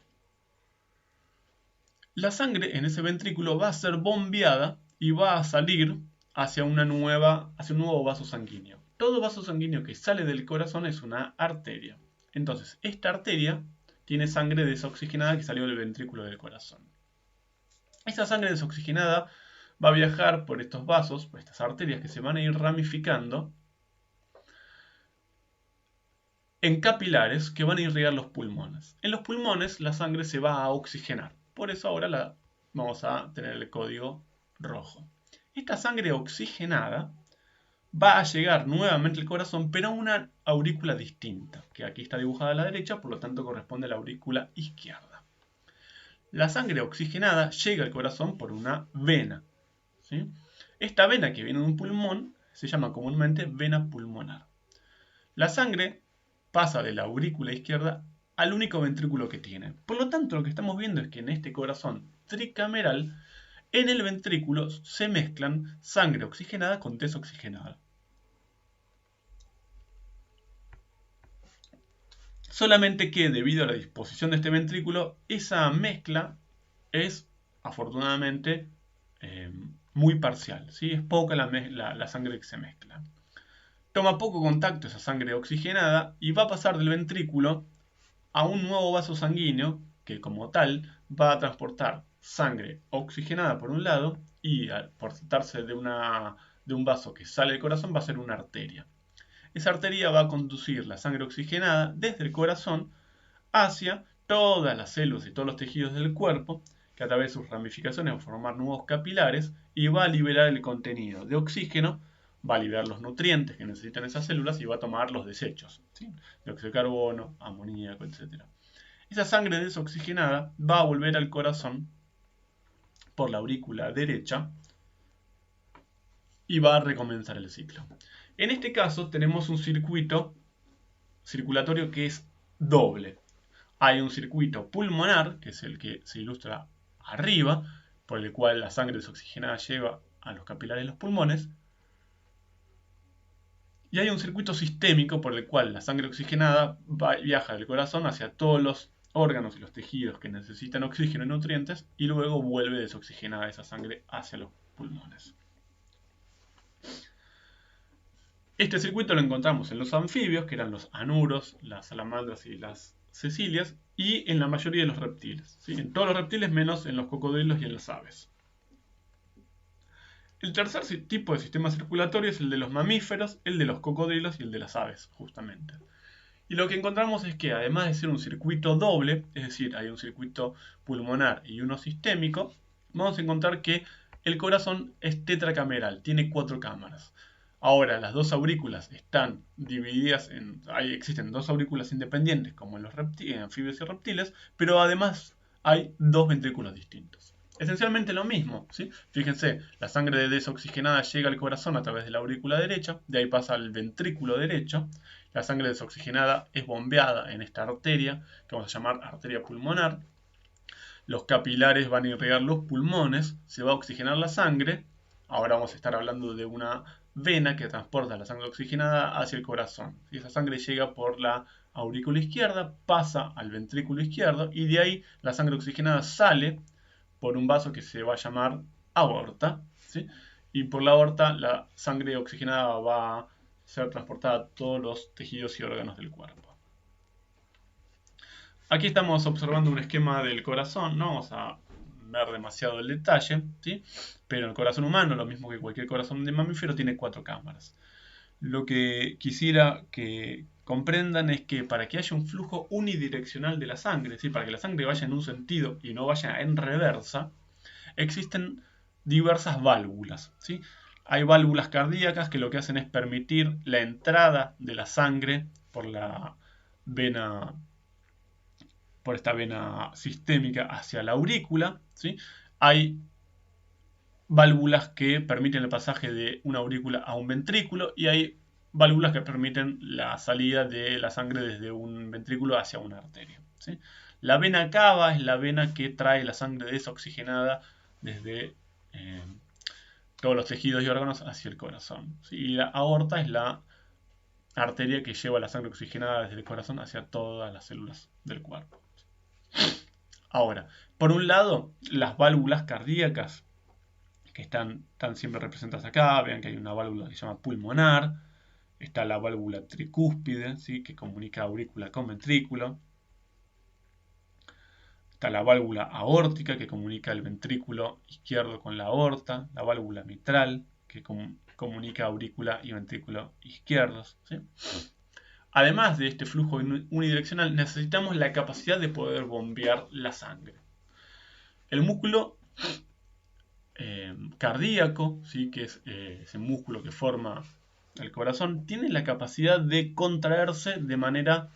La sangre en ese ventrículo va a ser bombeada y va a salir hacia un nuevo vaso sanguíneo. Todo vaso sanguíneo que sale del corazón es una arteria. Entonces, esta arteria tiene sangre desoxigenada que salió del ventrículo del corazón. Esa sangre desoxigenada va a viajar por estos vasos, por estas arterias que se van a ir ramificando en capilares que van a irrigar los pulmones. En los pulmones la sangre se va a oxigenar. Por eso ahora vamos a tener el código rojo. Esta sangre oxigenada va a llegar nuevamente al corazón, pero a una aurícula distinta, que aquí está dibujada a la derecha, por lo tanto corresponde a la aurícula izquierda. La sangre oxigenada llega al corazón por una vena, ¿sí? Esta vena que viene de un pulmón se llama comúnmente vena pulmonar. La sangre pasa de la aurícula izquierda al único ventrículo que tiene. Por lo tanto, lo que estamos viendo es que en este corazón tricameral, en el ventrículo se mezclan sangre oxigenada con desoxigenada. Solamente que debido a la disposición de este ventrículo, esa mezcla es afortunadamente muy parcial, ¿sí? Es poca la sangre que se mezcla. Toma poco contacto esa sangre oxigenada y va a pasar del ventrículo a un nuevo vaso sanguíneo que como tal va a transportar sangre oxigenada por un lado y por tratarse de un vaso que sale del corazón va a ser una arteria. Esa arteria va a conducir la sangre oxigenada desde el corazón hacia todas las células y todos los tejidos del cuerpo, que a través de sus ramificaciones va a formar nuevos capilares y va a liberar el contenido de oxígeno, va a liberar los nutrientes que necesitan esas células y va a tomar los desechos, ¿sí? Dióxido de carbono, amoníaco, etc. Esa sangre desoxigenada va a volver al corazón por la aurícula derecha y va a recomenzar el ciclo. En este caso tenemos un circuito circulatorio que es doble. Hay un circuito pulmonar, que es el que se ilustra arriba, por el cual la sangre desoxigenada llega a los capilares de los pulmones. Y hay un circuito sistémico por el cual la sangre oxigenada viaja del corazón hacia todos los órganos y los tejidos que necesitan oxígeno y nutrientes y luego vuelve desoxigenada esa sangre hacia los pulmones. Este circuito lo encontramos en los anfibios, que eran los anuros, las salamandras y las cecilias, y en la mayoría de los reptiles, ¿sí? En todos los reptiles menos en los cocodrilos y en las aves. El tercer tipo de sistema circulatorio es el de los mamíferos, el de los cocodrilos y el de las aves, justamente. Y lo que encontramos es que además de ser un circuito doble, es decir, hay un circuito pulmonar y uno sistémico, vamos a encontrar que el corazón es tetracameral, tiene 4 cámaras. Ahora, las dos aurículas están divididas existen dos aurículas independientes, como en los anfibios y reptiles, pero además hay 2 ventrículos distintos. Esencialmente lo mismo, ¿sí? Fíjense, la sangre desoxigenada llega al corazón a través de la aurícula derecha, de ahí pasa al ventrículo derecho. La sangre desoxigenada es bombeada en esta arteria, que vamos a llamar arteria pulmonar. Los capilares van a irrigar los pulmones, se va a oxigenar la sangre. Ahora vamos a estar hablando de una vena que transporta la sangre oxigenada hacia el corazón. Y esa sangre llega por la aurícula izquierda, pasa al ventrículo izquierdo y de ahí la sangre oxigenada sale por un vaso que se va a llamar aorta, ¿sí? Y por la aorta la sangre oxigenada va a ser transportada a todos los tejidos y órganos del cuerpo. Aquí estamos observando un esquema del corazón, no vamos a ver demasiado el detalle, ¿sí? Pero el corazón humano, lo mismo que cualquier corazón de mamífero, tiene 4 cámaras. Lo que quisiera que comprendan es que para que haya un flujo unidireccional de la sangre, es decir, para que la sangre vaya en un sentido y no vaya en reversa, existen diversas válvulas, ¿sí? Hay válvulas cardíacas que lo que hacen es permitir la entrada de la sangre por esta vena sistémica hacia la aurícula, ¿sí? Hay válvulas que permiten el pasaje de una aurícula a un ventrículo y hay válvulas que permiten la salida de la sangre desde un ventrículo hacia una arteria, ¿sí? La vena cava es la vena que trae la sangre desoxigenada desde todos los tejidos y órganos hacia el corazón, ¿sí? Y la aorta es la arteria que lleva la sangre oxigenada desde el corazón hacia todas las células del cuerpo. Ahora, por un lado, las válvulas cardíacas que están siempre representadas acá, vean que hay una válvula que se llama pulmonar, está la válvula tricúspide, ¿sí? Que comunica aurícula con ventrículo, está la válvula aórtica que comunica el ventrículo izquierdo con la aorta, la válvula mitral que comunica aurícula y ventrículo izquierdos, ¿sí? Además de este flujo unidireccional, necesitamos la capacidad de poder bombear la sangre. El músculo cardíaco, ¿sí? Que es ese músculo que forma el corazón, tiene la capacidad de contraerse de manera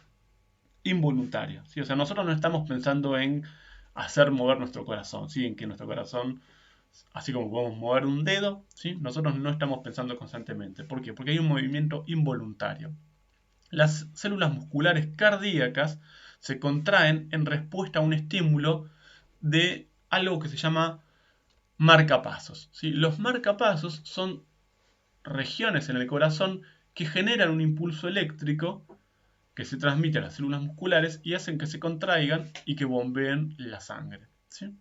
involuntaria, ¿sí? O sea, nosotros no estamos pensando en hacer mover nuestro corazón, ¿sí? En que nuestro corazón, así como podemos mover un dedo, ¿sí? Nosotros no estamos pensando constantemente. ¿Por qué? Porque hay un movimiento involuntario. Las células musculares cardíacas se contraen en respuesta a un estímulo de algo que se llama marcapasos, ¿sí? Los marcapasos son regiones en el corazón que generan un impulso eléctrico que se transmite a las células musculares y hacen que se contraigan y que bombeen la sangre, ¿sí?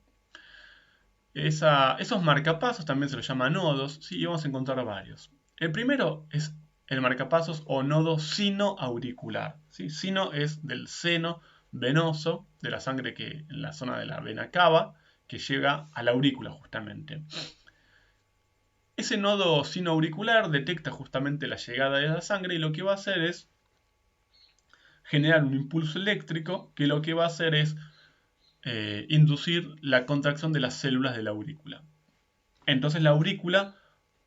Esos marcapasos también se los llama nodos, ¿sí? Y vamos a encontrar varios. El primero es el marcapasos o nodo sinoauricular, ¿sí? Sino es del seno venoso, de la sangre que en la zona de la vena cava, que llega a la aurícula justamente. Ese nodo sinoauricular detecta justamente la llegada de la sangre y lo que va a hacer es generar un impulso eléctrico que lo que va a hacer es inducir la contracción de las células de la aurícula. Entonces la aurícula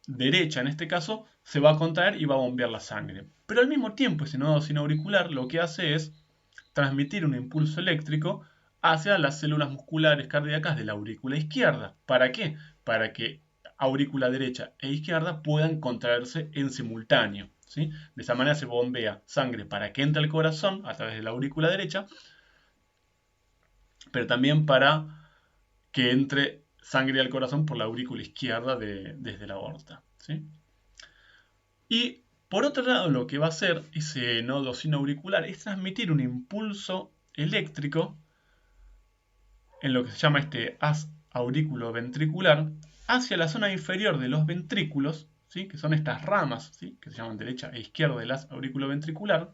derecha, en este caso, se va a contraer y va a bombear la sangre. Pero al mismo tiempo ese nodo sinoauricular lo que hace es transmitir un impulso eléctrico hacia las células musculares cardíacas de la aurícula izquierda. ¿Para qué? Para que aurícula derecha e izquierda puedan contraerse en simultáneo, ¿sí? De esa manera se bombea sangre para que entre al corazón a través de la aurícula derecha, pero también para que entre sangre al corazón por la aurícula izquierda desde la aorta, ¿sí? Y por otro lado, lo que va a hacer ese nodo sinoauricular es transmitir un impulso eléctrico en lo que se llama este haz auriculoventricular hacia la zona inferior de los ventrículos, ¿sí? Que son estas ramas, ¿sí? Que se llaman derecha e izquierda del haz auriculoventricular.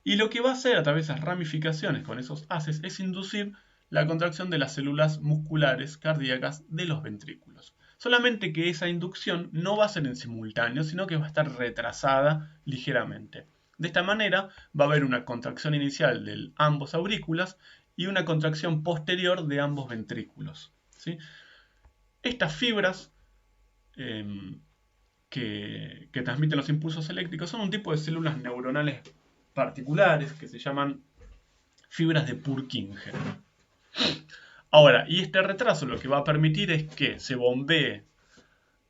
Y lo que va a hacer a través de esas ramificaciones con esos haces es inducir la contracción de las células musculares cardíacas de los ventrículos. Solamente que esa inducción no va a ser en simultáneo, sino que va a estar retrasada ligeramente. De esta manera va a haber una contracción inicial de ambos aurículas y una contracción posterior de ambos ventrículos, ¿sí? Estas fibras que transmiten los impulsos eléctricos son un tipo de células neuronales particulares que se llaman fibras de Purkinje. Ahora, y este retraso lo que va a permitir es que se bombee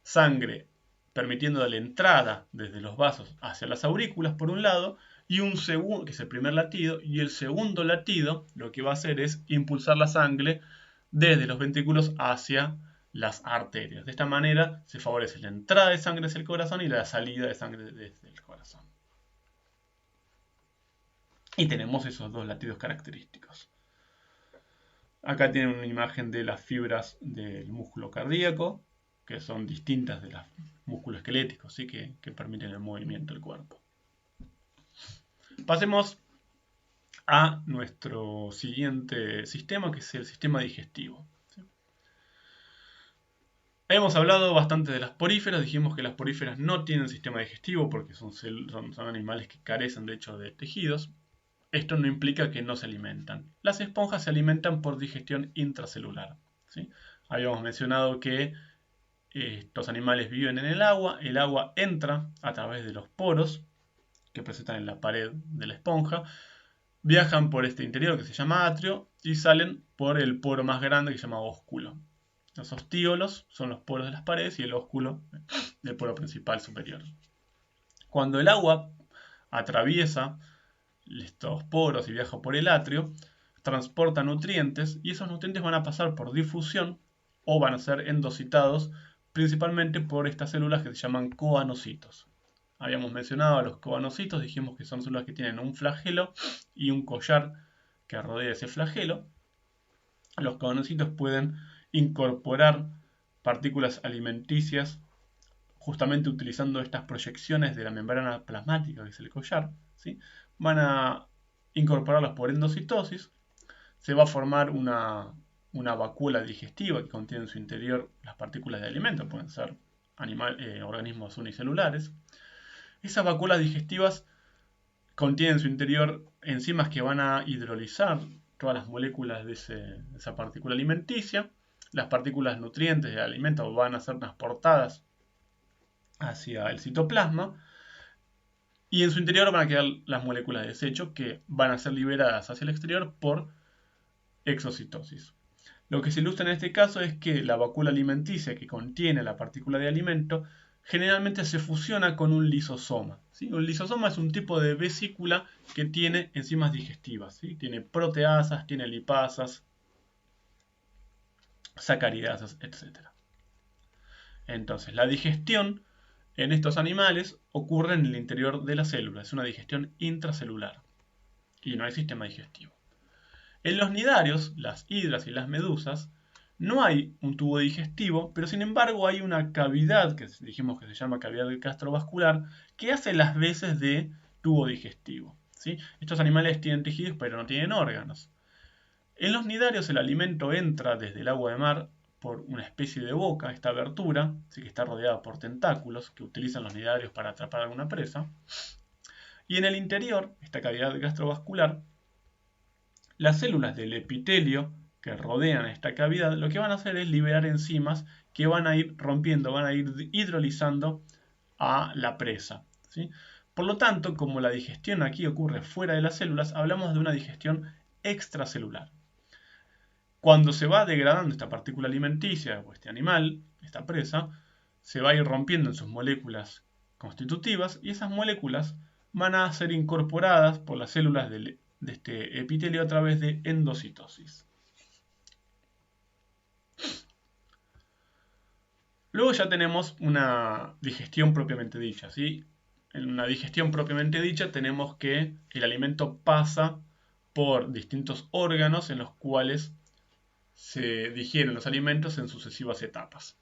sangre, permitiendo la entrada desde los vasos hacia las aurículas por un lado, y un segundo, que es el primer latido, y el segundo latido lo que va a hacer es impulsar la sangre desde los ventrículos hacia las arterias. De esta manera se favorece la entrada de sangre hacia el corazón y la salida de sangre desde el corazón. Y tenemos esos dos latidos característicos. Acá tienen una imagen de las fibras del músculo cardíaco, que son distintas de los músculos esqueléticos, ¿sí? que permiten el movimiento del cuerpo. Pasemos a nuestro siguiente sistema, que es el sistema digestivo. ¿Sí? Hemos hablado bastante de las poríferas, dijimos que las poríferas no tienen sistema digestivo porque son animales que carecen de hecho de tejidos. Esto no implica que no se alimentan. Las esponjas se alimentan por digestión intracelular, ¿sí? Habíamos mencionado que estos animales viven en el agua entra a través de los poros que presentan en la pared de la esponja, viajan por este interior que se llama atrio y salen por el poro más grande que se llama ósculo. Los ostíolos son los poros de las paredes y el ósculo del poro principal superior. Cuando el agua atraviesa estos poros y viaja por el atrio, transporta nutrientes y esos nutrientes van a pasar por difusión o van a ser endocitados principalmente por estas células que se llaman coanocitos. Habíamos mencionado a los coanocitos, dijimos que son células que tienen un flagelo y un collar que rodea ese flagelo. Los coanocitos pueden incorporar partículas alimenticias justamente utilizando estas proyecciones de la membrana plasmática que es el collar, ¿sí? Van a incorporarlas por endocitosis, se va a formar una vacuola digestiva que contiene en su interior las partículas de alimento, pueden ser organismos unicelulares. Esas vacuolas digestivas contienen en su interior enzimas que van a hidrolizar todas las moléculas de esa partícula alimenticia. Las partículas nutrientes del alimento van a ser transportadas hacia el citoplasma y en su interior van a quedar las moléculas de desecho que van a ser liberadas hacia el exterior por exocitosis. Lo que se ilustra en este caso es que la vacuola alimenticia que contiene la partícula de alimento generalmente se fusiona con un lisosoma, ¿sí? Un lisosoma es un tipo de vesícula que tiene enzimas digestivas, ¿sí? Tiene proteasas, tiene lipasas, sacaridasas, etc. Entonces, la digestión en estos animales ocurre en el interior de la célula, es una digestión intracelular y no hay sistema digestivo. En los nidarios, las hidras y las medusas, no hay un tubo digestivo, pero sin embargo hay una cavidad, que dijimos que se llama cavidad gastrovascular, que hace las veces de tubo digestivo. ¿Sí? Estos animales tienen tejidos pero no tienen órganos. En los nidarios el alimento entra desde el agua de mar por una especie de boca, esta abertura, ¿sí? Que está rodeada por tentáculos que utilizan los nidarios para atrapar alguna presa. Y en el interior, esta cavidad gastrovascular, las células del epitelio que rodean esta cavidad lo que van a hacer es liberar enzimas que van a ir rompiendo, van a ir hidrolizando a la presa. ¿Sí? Por lo tanto, como la digestión aquí ocurre fuera de las células, hablamos de una digestión extracelular. Cuando se va degradando esta partícula alimenticia o este animal, esta presa, se va a ir rompiendo en sus moléculas constitutivas y esas moléculas van a ser incorporadas por las células de este epitelio a través de endocitosis. Luego ya tenemos una digestión propiamente dicha, ¿sí? En una digestión propiamente dicha tenemos que el alimento pasa por distintos órganos en los cuales se digieren los alimentos en sucesivas etapas.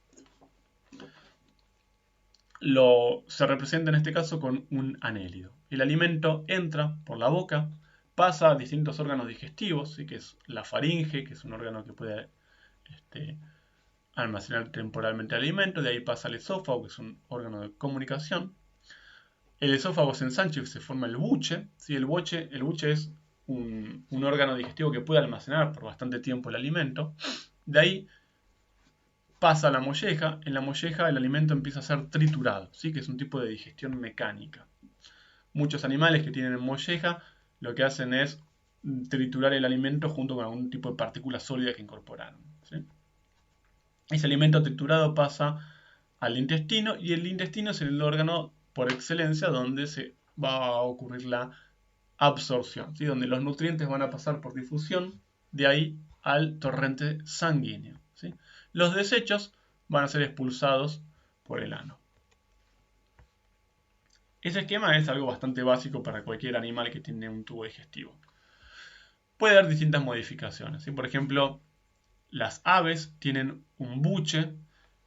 Se representa en este caso con un anélido. El alimento entra por la boca, pasa a distintos órganos digestivos, ¿sí? Que es la faringe, que es un órgano que puede almacenar temporalmente el alimento, de ahí pasa al esófago, que es un órgano de comunicación. El esófago se ensancha y se forma el buche. ¿Sí? El buche es un órgano digestivo que puede almacenar por bastante tiempo el alimento. De ahí pasa a la molleja. En la molleja el alimento empieza a ser triturado, ¿sí? Que es un tipo de digestión mecánica. Muchos animales que tienen molleja lo que hacen es triturar el alimento junto con algún tipo de partícula sólida que incorporaron. ¿Sí? Ese alimento triturado pasa al intestino y el intestino es el órgano por excelencia donde se va a ocurrir la absorción, ¿sí? Donde los nutrientes van a pasar por difusión de ahí al torrente sanguíneo. ¿Sí? Los desechos van a ser expulsados por el ano. Ese esquema es algo bastante básico para cualquier animal que tiene un tubo digestivo. Puede haber distintas modificaciones. ¿Sí? Por ejemplo, las aves tienen un buche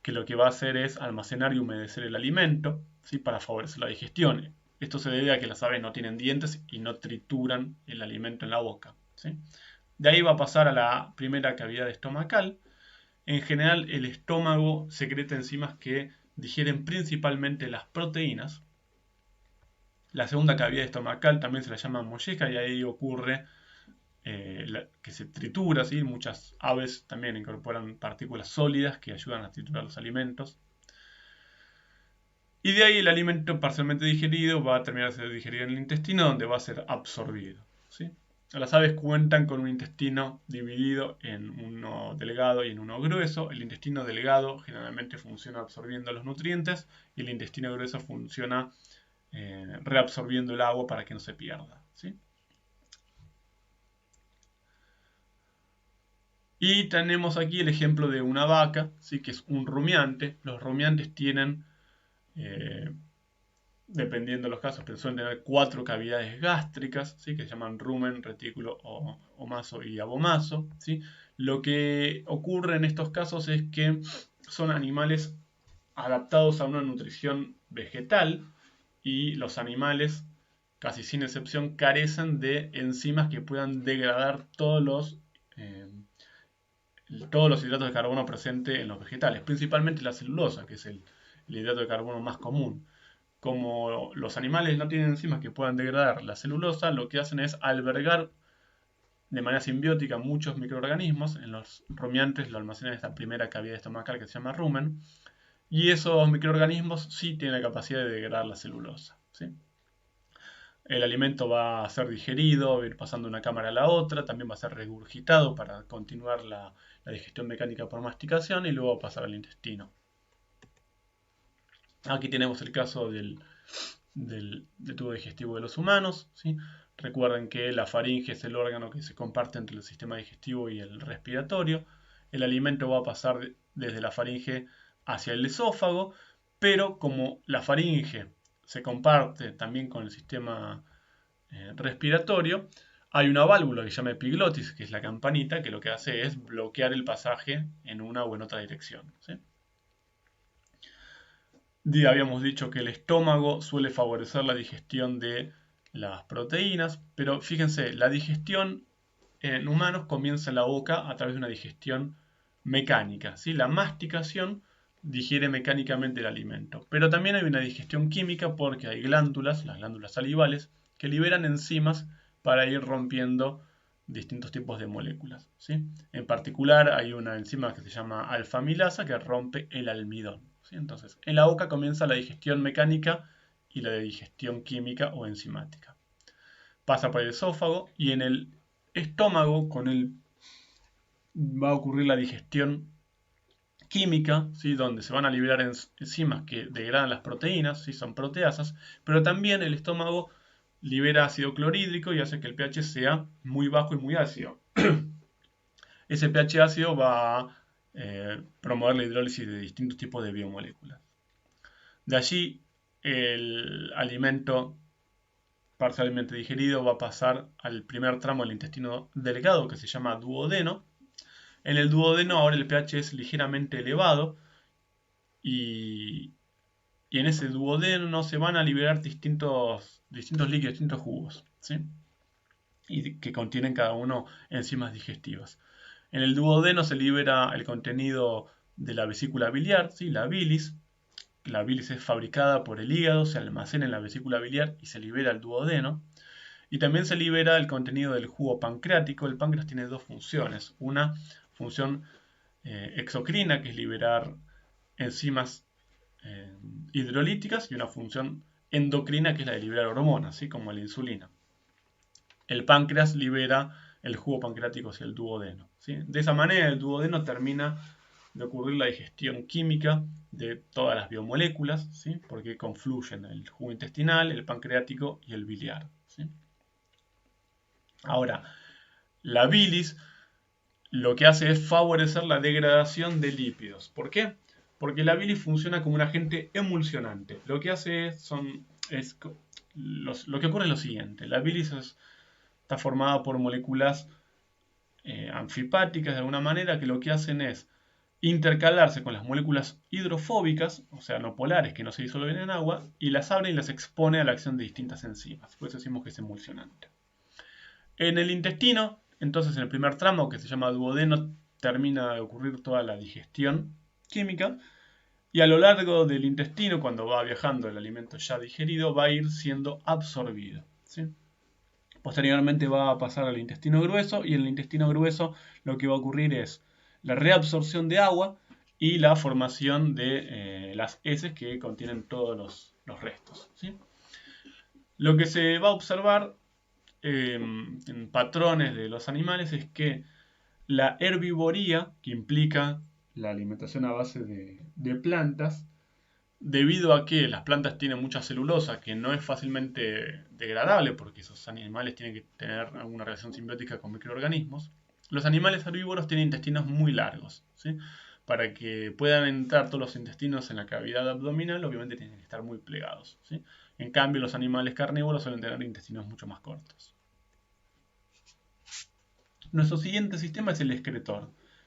que lo que va a hacer es almacenar y humedecer el alimento, ¿sí? Para favorecer la digestión. Esto se debe a que las aves no tienen dientes y no trituran el alimento en la boca. ¿Sí? De ahí va a pasar a la primera cavidad estomacal. En general, el estómago secreta enzimas que digieren principalmente las proteínas. La segunda cavidad estomacal también se la llama molleja y ahí ocurre que se tritura, ¿sí? Muchas aves también incorporan partículas sólidas que ayudan a triturar los alimentos. Y de ahí el alimento parcialmente digerido va a terminar de ser digerido en el intestino donde va a ser absorbido. ¿Sí? Las aves cuentan con un intestino dividido en uno delgado y en uno grueso. El intestino delgado generalmente funciona absorbiendo los nutrientes y el intestino grueso funciona reabsorbiendo el agua para que no se pierda. ¿Sí? Y tenemos aquí el ejemplo de una vaca, ¿sí? Que es un rumiante. Los rumiantes tienen, eh, dependiendo de los casos, pero suelen tener 4 cavidades gástricas, ¿sí? Que se llaman rumen, retículo, omaso y abomaso. ¿Sí? Lo que ocurre en estos casos es que son animales adaptados a una nutrición vegetal y los animales, casi sin excepción, carecen de enzimas que puedan degradar todos los hidratos de carbono presentes en los vegetales, principalmente la celulosa, que es el hidrato de carbono más común. Como los animales no tienen enzimas que puedan degradar la celulosa, lo que hacen es albergar de manera simbiótica muchos microorganismos. En los rumiantes lo almacenan en esta primera cavidad estomacal que se llama rumen, y esos microorganismos sí tienen la capacidad de degradar la celulosa. ¿Sí? El alimento va a ser digerido, va a ir pasando de una cámara a la otra, también va a ser regurgitado para continuar la digestión mecánica por masticación y luego pasar al intestino. Aquí tenemos el caso del tubo digestivo de los humanos. ¿Sí? Recuerden que la faringe es el órgano que se comparte entre el sistema digestivo y el respiratorio. El alimento va a pasar desde la faringe hacia el esófago pero como la faringe se comparte también con el sistema respiratorio, hay una válvula que se llama epiglotis, que es la campanita, que lo que hace es bloquear el pasaje en una o en otra dirección, ¿sí? Habíamos dicho que el estómago suele favorecer la digestión de las proteínas, pero fíjense, la digestión en humanos comienza en la boca a través de una digestión mecánica, ¿sí? La masticación digiere mecánicamente el alimento, pero también hay una digestión química porque hay glándulas, las glándulas salivales, que liberan enzimas para ir rompiendo distintos tipos de moléculas, ¿sí? En particular hay una enzima que se llama alfa-amilasa que rompe el almidón, ¿sí? Entonces, en la boca comienza la digestión mecánica y la digestión química o enzimática. Pasa por el esófago y en el estómago va a ocurrir la digestión química, ¿sí? Donde se van a liberar enzimas que degradan las proteínas, ¿sí? Son proteasas, pero también el estómago libera ácido clorhídrico y hace que el pH sea muy bajo y muy ácido. Ese pH ácido va a promover la hidrólisis de distintos tipos de biomoléculas. De allí el alimento parcialmente digerido va a pasar al primer tramo del intestino delgado que se llama duodeno. En el duodeno ahora el pH es ligeramente elevado y en ese duodeno se van a liberar distintos líquidos, distintos jugos, ¿sí? Y que contienen cada uno enzimas digestivas. En el duodeno se libera el contenido de la vesícula biliar, ¿sí? La bilis. La bilis es fabricada por el hígado, se almacena en la vesícula biliar y se libera al duodeno. Y también se libera el contenido del jugo pancreático. El páncreas tiene dos funciones. Una función exocrina, que es liberar enzimas hidrolíticas, y una función endocrina, que es la de liberar hormonas, ¿sí? Como la insulina. El páncreas libera el jugo pancreático hacia el duodeno, ¿sí? De esa manera el duodeno termina de ocurrir la digestión química de todas las biomoléculas, ¿sí? Porque confluyen el jugo intestinal, el pancreático y el biliar, ¿sí? Ahora, la bilis lo que hace es favorecer la degradación de lípidos. ¿Por qué? Porque la bilis funciona como un agente emulsionante. Lo que hace lo que ocurre es lo siguiente. La bilis está formada por moléculas anfipáticas de alguna manera, que lo que hacen es intercalarse con las moléculas hidrofóbicas, o sea, no polares, que no se disuelven en agua, y las abre y las expone a la acción de distintas enzimas. Por eso decimos que es emulsionante. En el intestino, entonces en el primer tramo, que se llama duodeno, termina de ocurrir toda la digestión química, y a lo largo del intestino, cuando va viajando el alimento ya digerido, va a ir siendo absorbido, ¿sí? Posteriormente va a pasar al intestino grueso, y en el intestino grueso lo que va a ocurrir es la reabsorción de agua y la formación de las heces que contienen todos los restos, ¿sí? Lo que se va a observar en patrones de los animales es que la herbivoría, que implica la alimentación a base de plantas, debido a que las plantas tienen mucha celulosa que no es fácilmente degradable porque esos animales tienen que tener alguna relación simbiótica con microorganismos, los animales herbívoros tienen intestinos muy largos, ¿sí? Para que puedan entrar todos los intestinos en la cavidad abdominal, obviamente tienen que estar muy plegados, ¿sí? En cambio, los animales carnívoros suelen tener intestinos mucho más cortos. Nuestro siguiente sistema es el excretor.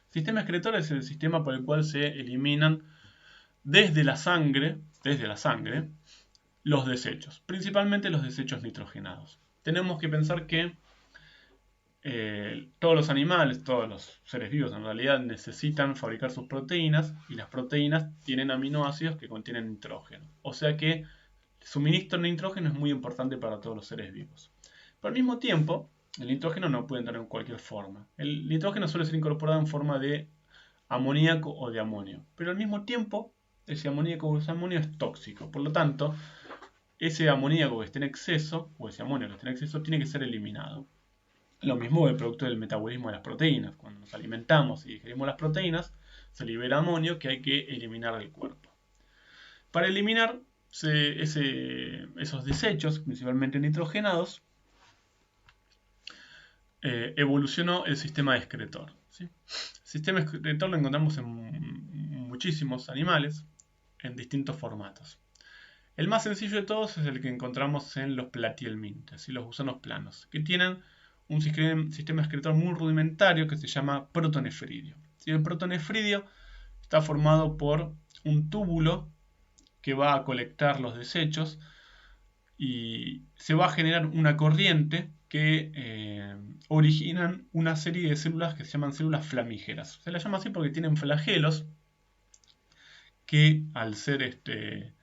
El sistema excretor es el sistema por el cual se eliminan desde la sangre los desechos, principalmente los desechos nitrogenados. Tenemos que pensar que todos los animales, todos los seres vivos en realidad necesitan fabricar sus proteínas, y las proteínas tienen aminoácidos que contienen nitrógeno. O sea que el suministro de nitrógeno es muy importante para todos los seres vivos. Pero al mismo tiempo, el nitrógeno no puede entrar en cualquier forma. El nitrógeno suele ser incorporado en forma de amoníaco o de amonio. Pero al mismo tiempo, ese amoníaco o ese amonio es tóxico. Por lo tanto, ese amoníaco que esté en exceso, o ese amonio que esté en exceso, tiene que ser eliminado. Lo mismo el producto del metabolismo de las proteínas. Cuando nos alimentamos y digerimos las proteínas, se libera amonio que hay que eliminar del cuerpo. Para eliminar esos desechos, principalmente nitrogenados, evolucionó el sistema excretor, ¿sí? El sistema excretor lo encontramos en muchísimos animales. en distintos formatos. El más sencillo de todos es el que encontramos en los platihelmintes, los gusanos planos, que tienen un sistema excretor muy rudimentario que se llama protonefridio. El protonefridio está formado por un túbulo que va a colectar los desechos y se va a generar una corriente que originan una serie de células que se llaman células flamígeras. Se las llama así porque tienen flagelos que al ser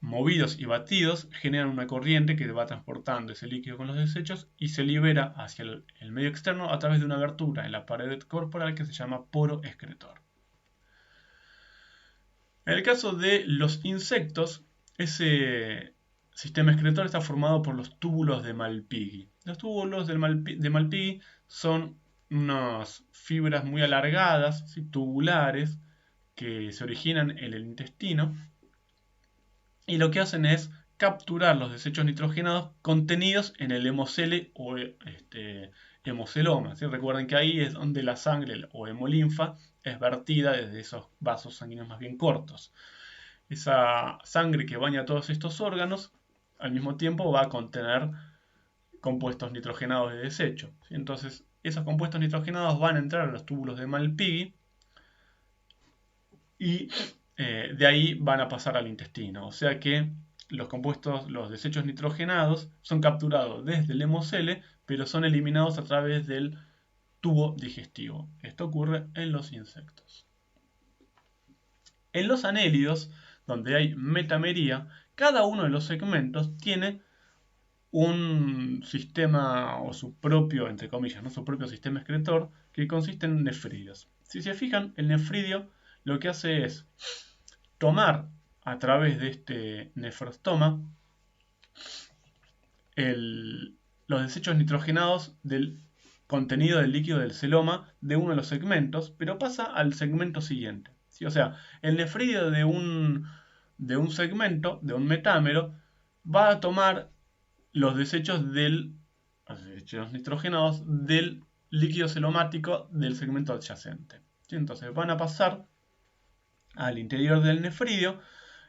movidos y batidos generan una corriente que va transportando ese líquido con los desechos y se libera hacia el medio externo a través de una abertura en la pared corporal que se llama poro excretor. En el caso de los insectos, ese sistema excretor está formado por los túbulos de Malpighi. Los túbulos de Malpighi son unas fibras muy alargadas, ¿sí?, tubulares, que se originan en el intestino y lo que hacen es capturar los desechos nitrogenados contenidos en el hemocele o hemoceloma. ¿Sí? Recuerden que ahí es donde la sangre o hemolinfa es vertida desde esos vasos sanguíneos más bien cortos. Esa sangre que baña todos estos órganos al mismo tiempo va a contener compuestos nitrogenados de desecho. ¿Sí? Entonces esos compuestos nitrogenados van a entrar a los túbulos de Malpighi y de ahí van a pasar al intestino. O sea que los desechos nitrogenados son capturados desde el hemocele, pero son eliminados a través del tubo digestivo. Esto ocurre en los insectos. En los anélidos, donde hay metamería, cada uno de los segmentos tiene un sistema o su propio, entre comillas, ¿no?, su propio sistema excretor que consiste en nefridios. Si se fijan, el nefridio lo que hace es tomar a través de este nefrostoma los desechos nitrogenados del contenido del líquido del celoma de uno de los segmentos, pero pasa al segmento siguiente. ¿Sí? O sea, el nefridio de un segmento, de un metámero, va a tomar los desechos nitrogenados del líquido celomático del segmento adyacente. ¿Sí? Entonces van a pasar al interior del nefridio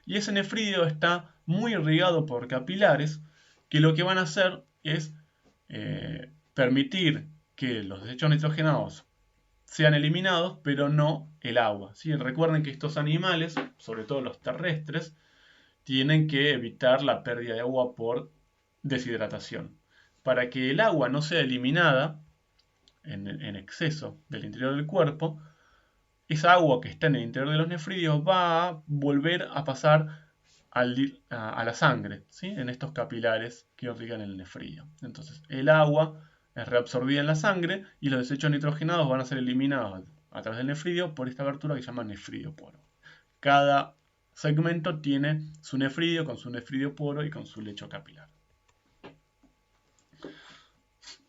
y ese nefridio está muy irrigado por capilares que lo que van a hacer es permitir que los desechos nitrogenados sean eliminados, pero no el agua. ¿Sí? Recuerden que estos animales, sobre todo los terrestres, tienen que evitar la pérdida de agua por deshidratación. Para que el agua no sea eliminada en exceso del interior del cuerpo, esa agua que está en el interior de los nefridios va a volver a pasar a la sangre, ¿sí?, en estos capilares que irrigan el nefridio. Entonces, el agua es reabsorbida en la sangre y los desechos nitrogenados van a ser eliminados a través del nefridio por esta abertura que se llama nefridioporo. Cada segmento tiene su nefridio con su nefridioporo y con su lecho capilar.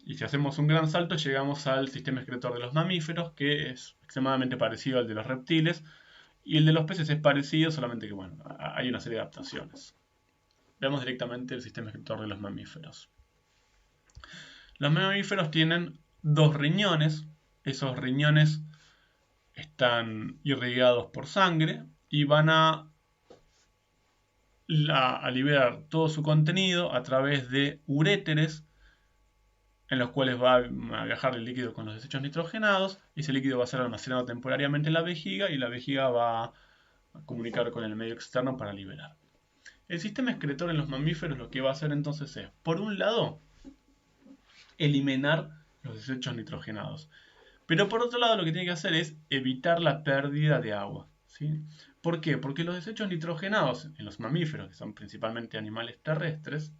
Y si hacemos un gran salto, llegamos al sistema excretor de los mamíferos, que es extremadamente parecido al de los reptiles, y el de los peces es parecido, solamente que bueno, hay una serie de adaptaciones. Veamos directamente el sistema excretor de los mamíferos. Los mamíferos tienen dos riñones. Esos riñones están irrigados por sangre y van a liberar todo su contenido a través de uréteres, en los cuales va a viajar el líquido con los desechos nitrogenados. Ese líquido va a ser almacenado temporariamente en la vejiga y la vejiga va a comunicar con el medio externo para liberar. El sistema excretor en los mamíferos lo que va a hacer entonces es, por un lado, eliminar los desechos nitrogenados. Pero por otro lado lo que tiene que hacer es evitar la pérdida de agua. ¿Sí? ¿Por qué? Porque los desechos nitrogenados en los mamíferos, que son principalmente animales terrestres,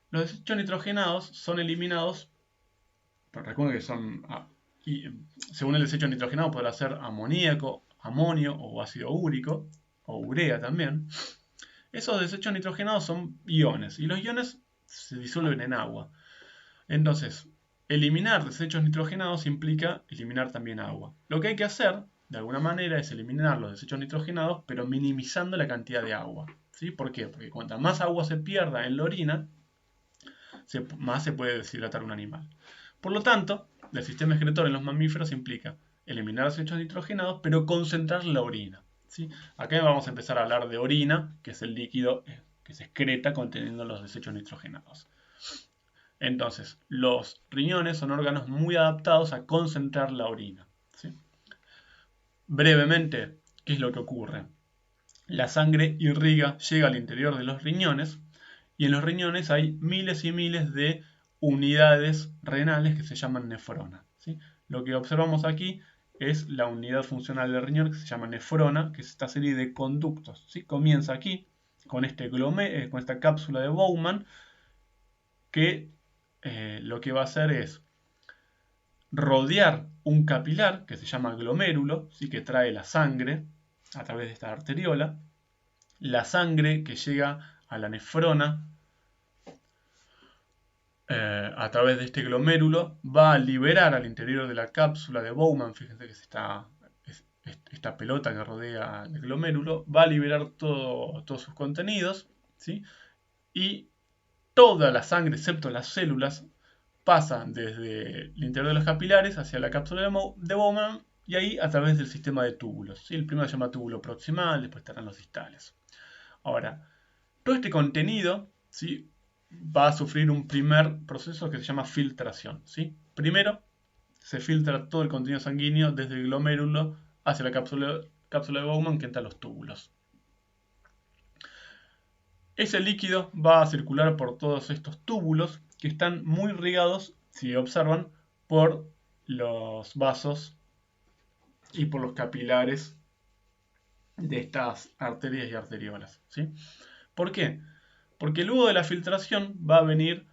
los desechos nitrogenados son eliminados, recuerden que son, según el desecho nitrogenado podrá ser amoníaco, amonio o ácido úrico, o urea también. Esos desechos nitrogenados son iones, y los iones se disuelven en agua. Entonces, eliminar desechos nitrogenados implica eliminar también agua. Lo que hay que hacer, de alguna manera, es eliminar los desechos nitrogenados, pero minimizando la cantidad de agua. ¿Sí? ¿Por qué? Porque cuanta más agua se pierda en la orina, más se puede deshidratar un animal. Por lo tanto, el sistema excretor en los mamíferos implica eliminar los desechos nitrogenados, pero concentrar la orina. ¿sí? Acá vamos a empezar a hablar de orina, que es el líquido que se excreta conteniendo los desechos nitrogenados. Entonces, los riñones son órganos muy adaptados a concentrar la orina, ¿sí? Brevemente, ¿qué es lo que ocurre? La sangre irriga, llega al interior de los riñones, y en los riñones hay miles y miles de unidades renales que se llaman nefrona, ¿sí? Lo que observamos aquí es la unidad funcional del riñón que se llama nefrona, que es esta serie de conductos, ¿sí? Comienza aquí con esta cápsula de Bowman que lo que va a hacer es rodear un capilar que se llama glomérulo, ¿sí? Que trae la sangre a través de esta arteriola. La sangre que llega a la nefrona a través de este glomérulo va a liberar al interior de la cápsula de Bowman, fíjense que es esta pelota que rodea el glomérulo, va a liberar todos sus contenidos, ¿sí? Y toda la sangre, excepto las células, pasa desde el interior de los capilares hacia la cápsula de Bowman y ahí a través del sistema de túbulos, ¿sí? El primero se llama túbulo proximal, después estarán los distales. Ahora, todo este contenido, ¿sí? Va a sufrir un primer proceso que se llama filtración, ¿sí? Primero, se filtra todo el contenido sanguíneo desde el glomérulo hacia la cápsula de Bowman que entra a los túbulos. Ese líquido va a circular por todos estos túbulos que están muy irrigados, si observan, por los vasos y por los capilares de estas arterias y arteriolas, ¿sí? ¿Por qué? Porque luego de la filtración va a venir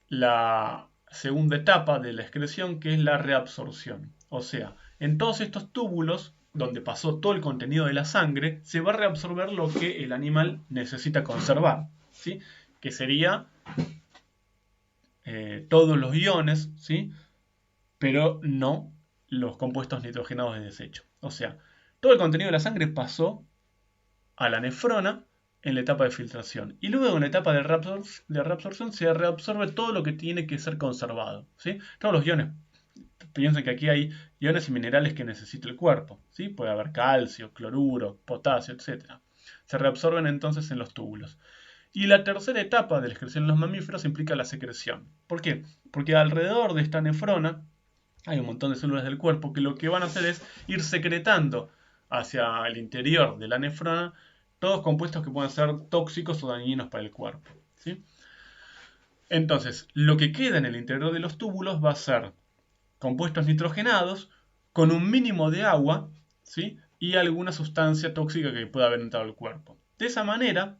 la segunda etapa de la excreción, que es la reabsorción. O sea, en todos estos túbulos, donde pasó todo el contenido de la sangre, se va a reabsorber lo que el animal necesita conservar, ¿sí? Que sería todos los iones, ¿sí? Pero no los compuestos nitrogenados de desecho. O sea, todo el contenido de la sangre pasó a la nefrona en la etapa de filtración. Y luego en la etapa de reabsorción se reabsorbe todo lo que tiene que ser conservado, ¿sí? Todos los iones. Piensen que aquí hay iones y minerales que necesita el cuerpo, ¿sí? Puede haber calcio, cloruro, potasio, etc. Se reabsorben entonces en los túbulos. Y la tercera etapa de la excreción en los mamíferos implica la secreción. ¿Por qué? Porque alrededor de esta nefrona hay un montón de células del cuerpo que lo que van a hacer es ir secretando hacia el interior de la nefrona todos compuestos que pueden ser tóxicos o dañinos para el cuerpo, ¿sí? Entonces, lo que queda en el interior de los túbulos va a ser compuestos nitrogenados con un mínimo de agua, ¿sí? Y alguna sustancia tóxica que pueda haber entrado al cuerpo. De esa manera,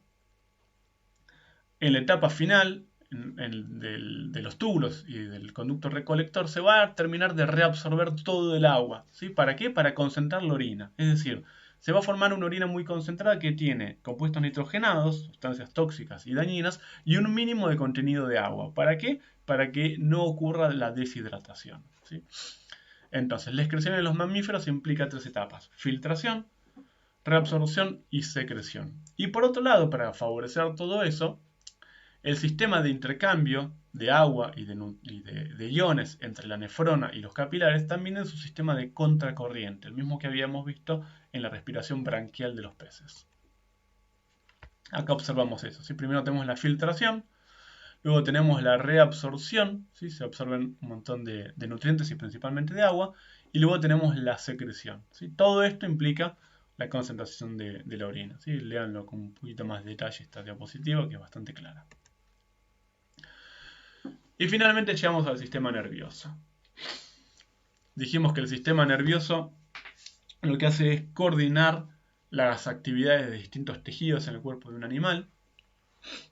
en la etapa final de los túbulos y del conducto recolector se va a terminar de reabsorber todo el agua, ¿sí? ¿Para qué? Para concentrar la orina. Es decir, se va a formar una orina muy concentrada que tiene compuestos nitrogenados, sustancias tóxicas y dañinas, y un mínimo de contenido de agua. ¿Para qué? Para que no ocurra la deshidratación, ¿sí? Entonces, la excreción en los mamíferos implica tres etapas: filtración, reabsorción y secreción. Y por otro lado, para favorecer todo eso, el sistema de intercambio de agua y de iones entre la nefrona y los capilares también es un sistema de contracorriente, el mismo que habíamos visto en la respiración branquial de los peces. Acá observamos eso, ¿sí? Primero tenemos la filtración, luego tenemos la reabsorción, ¿sí? Se absorben un montón de nutrientes y principalmente de agua, y luego tenemos la secreción, ¿sí? Todo esto implica la concentración de la orina, ¿sí? Léanlo con un poquito más de detalle esta diapositiva, que es bastante clara. Y finalmente llegamos al sistema nervioso. Dijimos que el sistema nervioso lo que hace es coordinar las actividades de distintos tejidos en el cuerpo de un animal.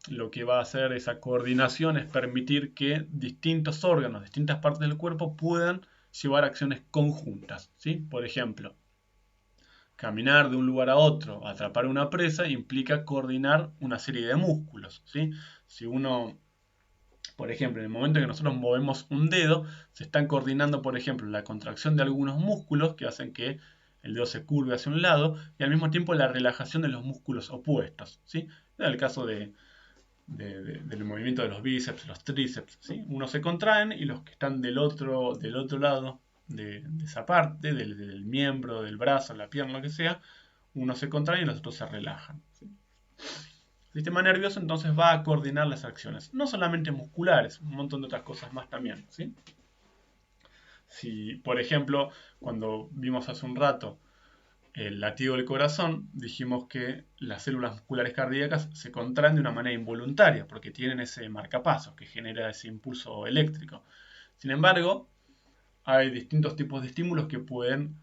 Lo que va a hacer esa coordinación es permitir que distintos órganos, distintas partes del cuerpo puedan llevar acciones conjuntas, ¿sí? Por ejemplo, caminar de un lugar a otro, atrapar una presa, implica coordinar una serie de músculos, ¿sí? Si uno, por ejemplo, en el momento en que nosotros movemos un dedo, se están coordinando, por ejemplo, la contracción de algunos músculos que hacen que el dedo se curve hacia un lado y al mismo tiempo la relajación de los músculos opuestos, ¿sí? En el caso del movimiento de los bíceps, los tríceps, ¿sí? Unos se contraen y los que están del otro lado de esa parte, del miembro, del brazo, la pierna, lo que sea, unos se contraen y los otros se relajan. ¿Sí? El sistema nervioso entonces va a coordinar las acciones, no solamente musculares, un montón de otras cosas más también. ¿Sí? Si, por ejemplo, cuando vimos hace un rato el latido del corazón, dijimos que las células musculares cardíacas se contraen de una manera involuntaria, porque tienen ese marcapasos que genera ese impulso eléctrico. Sin embargo, hay distintos tipos de estímulos que pueden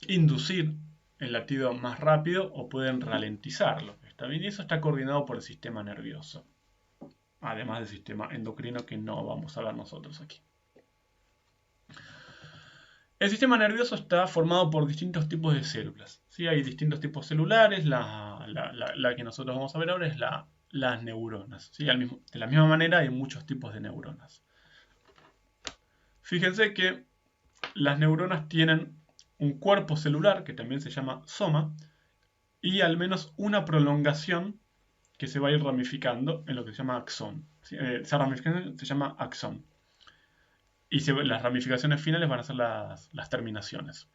inducir el latido más rápido o pueden ralentizarlo. ¿Está bien? Y eso está coordinado por el sistema nervioso, además del sistema endocrino que no vamos a ver nosotros aquí. El sistema nervioso está formado por distintos tipos de células. ¿Sí? Hay distintos tipos celulares. La que nosotros vamos a ver ahora es las neuronas. ¿Sí? De la misma manera hay muchos tipos de neuronas. Fíjense que las neuronas tienen un cuerpo celular que también se llama soma y al menos una prolongación que se va a ir ramificando en lo que se llama axón. ¿Sí? Esa ramificación se llama axón. Y las ramificaciones finales van a ser las terminaciones.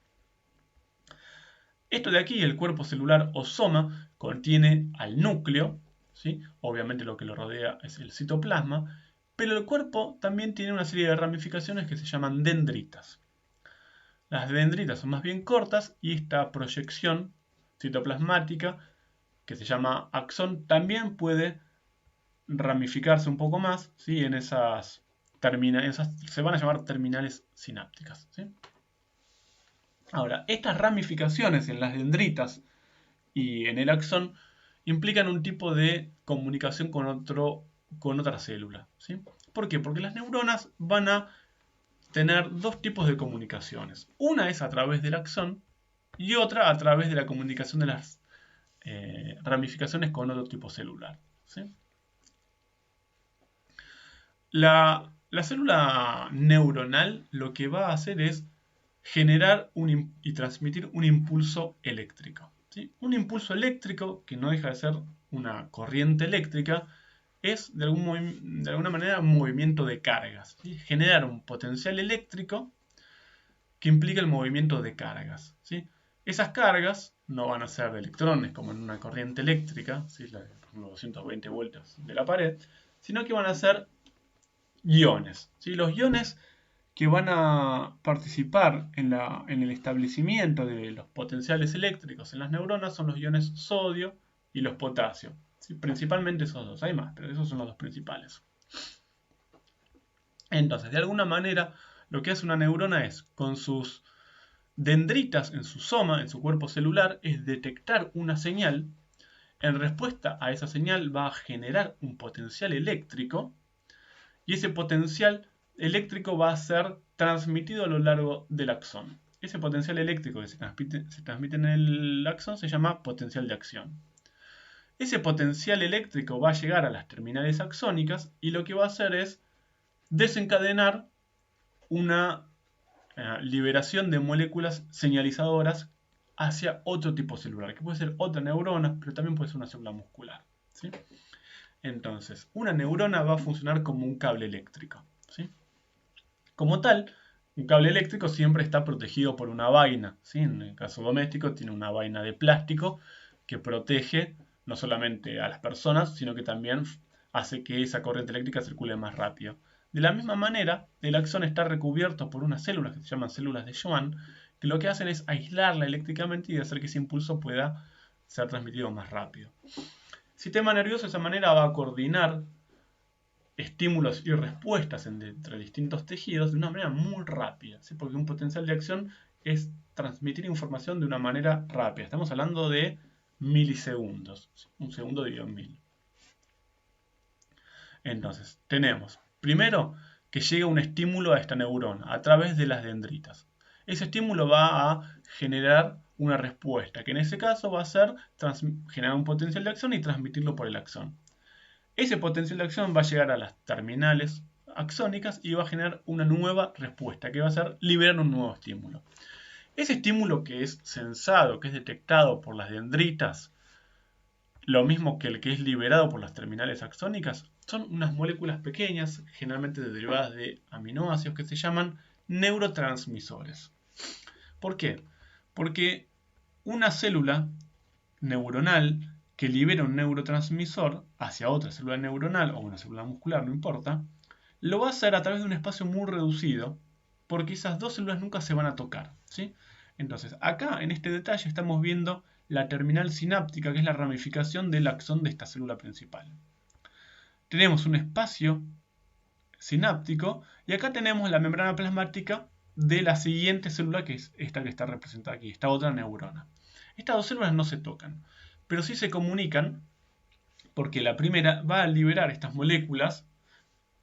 Esto de aquí, el cuerpo celular o soma, contiene al núcleo, ¿sí? Obviamente lo que lo rodea es el citoplasma, pero el cuerpo también tiene una serie de ramificaciones que se llaman dendritas. Las dendritas son más bien cortas y esta proyección citoplasmática, que se llama axón, también puede ramificarse un poco más, ¿sí? En esas se van a llamar terminales sinápticas. ¿Sí? Ahora, estas ramificaciones en las dendritas y en el axón implican un tipo de comunicación con otra célula. ¿Sí? ¿Por qué? Porque las neuronas van a tener dos tipos de comunicaciones. Una es a través del axón y otra a través de la comunicación de las ramificaciones con otro tipo celular. ¿Sí? La célula neuronal lo que va a hacer es generar y transmitir un impulso eléctrico. ¿Sí? Un impulso eléctrico, que no deja de ser una corriente eléctrica, es de alguna manera un movimiento de cargas. ¿Sí? Generar un potencial eléctrico que implica el movimiento de cargas. ¿Sí? Esas cargas no van a ser de electrones como en una corriente eléctrica, ¿sí? La de 220 voltios de la pared, sino que van a ser iones. ¿Sí? Los iones que van a participar en el establecimiento de los potenciales eléctricos en las neuronas son los iones sodio y los potasio. ¿Sí? Principalmente esos dos, hay más, pero esos son los dos principales. Entonces, de alguna manera, lo que hace una neurona es, con sus dendritas en su soma, en su cuerpo celular, es detectar una señal. En respuesta a esa señal va a generar un potencial eléctrico y ese potencial eléctrico va a ser transmitido a lo largo del axón. Ese potencial eléctrico que se transmite en el axón se llama potencial de acción. Ese potencial eléctrico va a llegar a las terminales axónicas y lo que va a hacer es desencadenar una liberación de moléculas señalizadoras hacia otro tipo celular, que puede ser otra neurona, pero también puede ser una célula muscular. ¿Sí? Entonces, una neurona va a funcionar como un cable eléctrico. ¿Sí? Como tal, un cable eléctrico siempre está protegido por una vaina. ¿Sí? En el caso doméstico tiene una vaina de plástico que protege no solamente a las personas, sino que también hace que esa corriente eléctrica circule más rápido. De la misma manera, el axón está recubierto por unas células que se llaman células de Schwann, que lo que hacen es aislarla eléctricamente y hacer que ese impulso pueda ser transmitido más rápido. El sistema nervioso de esa manera va a coordinar estímulos y respuestas entre distintos tejidos de una manera muy rápida, ¿sí? Porque un potencial de acción es transmitir información de una manera rápida. Estamos hablando de milisegundos, ¿sí? Un segundo dividido en 1000. Entonces, tenemos primero que llega un estímulo a esta neurona a través de las dendritas. Ese estímulo va a generar una respuesta, que en ese caso va a ser generar un potencial de acción y transmitirlo por el axón. Ese potencial de acción va a llegar a las terminales axónicas y va a generar una nueva respuesta, que va a ser liberar un nuevo estímulo. Ese estímulo que es sensado, que es detectado por las dendritas, lo mismo que el que es liberado por las terminales axónicas, son unas moléculas pequeñas, generalmente derivadas de aminoácidos, que se llaman neurotransmisores. ¿Por qué? Porque una célula neuronal que libera un neurotransmisor hacia otra célula neuronal o una célula muscular, no importa, lo va a hacer a través de un espacio muy reducido, porque esas dos células nunca se van a tocar, ¿sí? Entonces, acá en este detalle estamos viendo la terminal sináptica, que es la ramificación del axón de esta célula principal. Tenemos un espacio sináptico y acá tenemos la membrana plasmática de la siguiente célula, que es esta que está representada aquí, esta otra neurona. Estas dos células no se tocan, pero sí se comunican porque la primera va a liberar estas moléculas,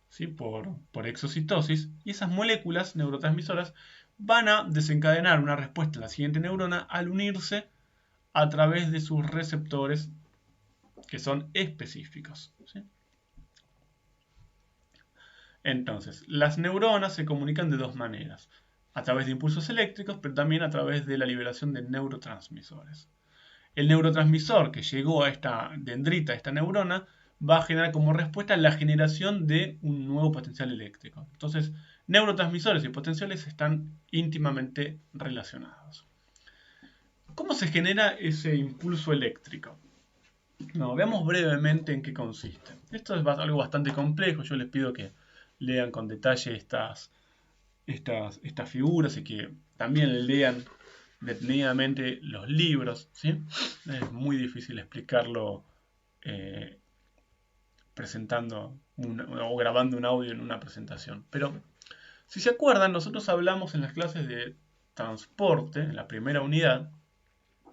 ¿sí? por exocitosis, y esas moléculas neurotransmisoras van a desencadenar una respuesta en la siguiente neurona al unirse a través de sus receptores que son específicos, ¿sí? Entonces, las neuronas se comunican de dos maneras, a través de impulsos eléctricos, pero también a través de la liberación de neurotransmisores. El neurotransmisor que llegó a esta dendrita, a esta neurona, va a generar como respuesta la generación de un nuevo potencial eléctrico. Entonces, neurotransmisores y potenciales están íntimamente relacionados. ¿Cómo se genera ese impulso eléctrico? No, veamos brevemente en qué consiste. Esto es algo bastante complejo, yo les pido que lean con detalle estas figuras y que también lean detenidamente los libros, ¿sí? Es muy difícil explicarlo presentando o grabando un audio en una presentación. Pero si se acuerdan, nosotros hablamos en las clases de transporte, en la primera unidad,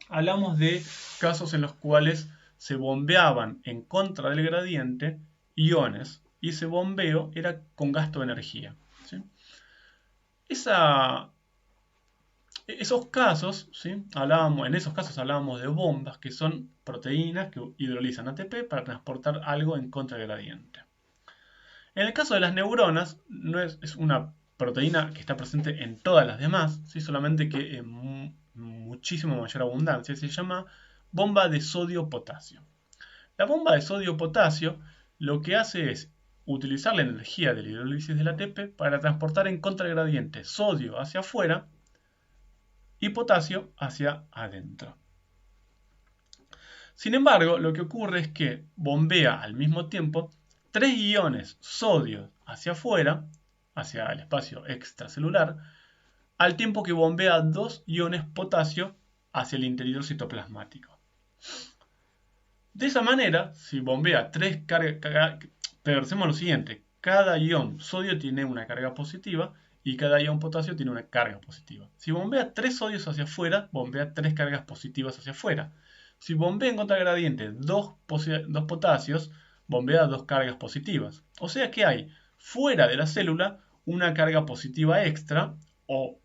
hablamos de casos en los cuales se bombeaban en contra del gradiente iones y ese bombeo era con gasto de energía, ¿sí? Esos casos, ¿sí? En esos casos hablábamos de bombas, que son proteínas que hidrolizan ATP para transportar algo en contra del gradiente. En el caso de las neuronas, no es una proteína que está presente en todas las demás, ¿sí? Solamente que en muchísima mayor abundancia. Se llama bomba de sodio-potasio. La bomba de sodio-potasio lo que hace es utilizar la energía de la hidrólisis del ATP para transportar en contra del gradiente sodio hacia afuera y potasio hacia adentro. Sin embargo, lo que ocurre es que bombea al mismo tiempo 3 iones sodio hacia afuera, hacia el espacio extracelular, al tiempo que bombea 2 iones potasio hacia el interior citoplasmático. De esa manera, si bombea 3 cargas, pensemos lo siguiente, cada ion sodio tiene una carga positiva y cada ion potasio tiene una carga positiva. Si bombea 3 sodios hacia afuera, bombea 3 cargas positivas hacia afuera. Si bombea en contra gradiente 2 potasios, bombea 2 cargas positivas. O sea que hay fuera de la célula una carga positiva extra, o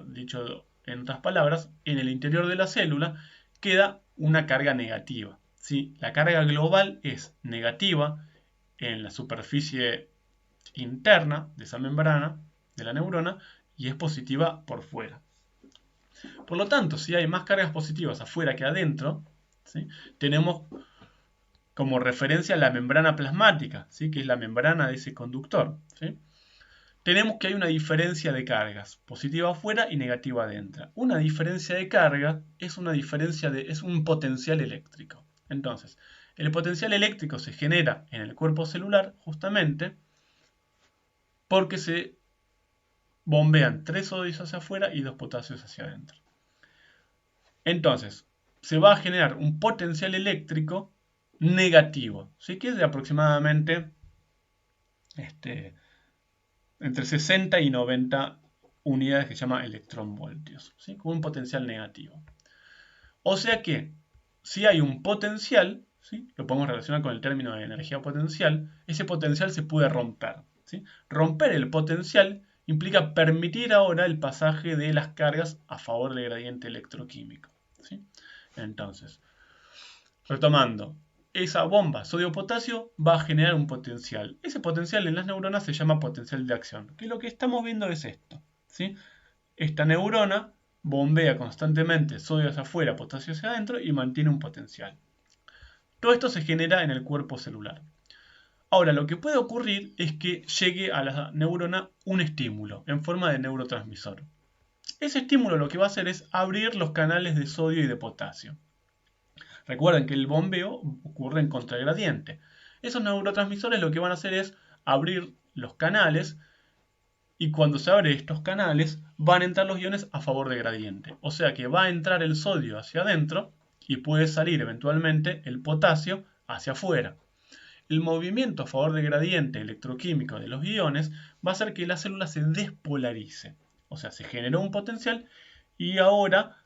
dicho en otras palabras, en el interior de la célula queda una carga negativa, ¿sí? La carga global es negativa en la superficie interna de esa membrana de la neurona y es positiva por fuera. Por lo tanto, si hay más cargas positivas afuera que adentro, ¿sí? Tenemos como referencia la membrana plasmática, ¿sí? Que es la membrana de ese conductor, ¿sí? Tenemos que hay una diferencia de cargas, positiva afuera y negativa adentro. Una diferencia de carga es es un potencial eléctrico. Entonces, el potencial eléctrico se genera en el cuerpo celular justamente porque se bombean 3 sodios hacia afuera y 2 potasios hacia adentro. Entonces, se va a generar un potencial eléctrico negativo, ¿sí? Que es de aproximadamente entre 60 y 90 unidades que se llama electronvoltios, ¿sí? Con un potencial negativo. O sea que, si hay un potencial, ¿sí? Lo podemos relacionar con el término de energía potencial, ese potencial se puede romper, ¿sí? Romper el potencial implica permitir ahora el pasaje de las cargas a favor del gradiente electroquímico, ¿sí? Entonces, retomando, esa bomba sodio-potasio va a generar un potencial. Ese potencial en las neuronas se llama potencial de acción, que lo que estamos viendo es esto, ¿sí? Esta neurona bombea constantemente sodio hacia afuera, potasio hacia adentro y mantiene un potencial. Todo esto se genera en el cuerpo celular. Ahora, lo que puede ocurrir es que llegue a la neurona un estímulo en forma de neurotransmisor. Ese estímulo lo que va a hacer es abrir los canales de sodio y de potasio. Recuerden que el bombeo ocurre en contragradiente. Esos neurotransmisores lo que van a hacer es abrir los canales y cuando se abren estos canales van a entrar los iones a favor de gradiente. O sea que va a entrar el sodio hacia adentro y puede salir eventualmente el potasio hacia afuera. El movimiento a favor de gradiente electroquímico de los iones va a hacer que la célula se despolarice. O sea, se generó un potencial y ahora,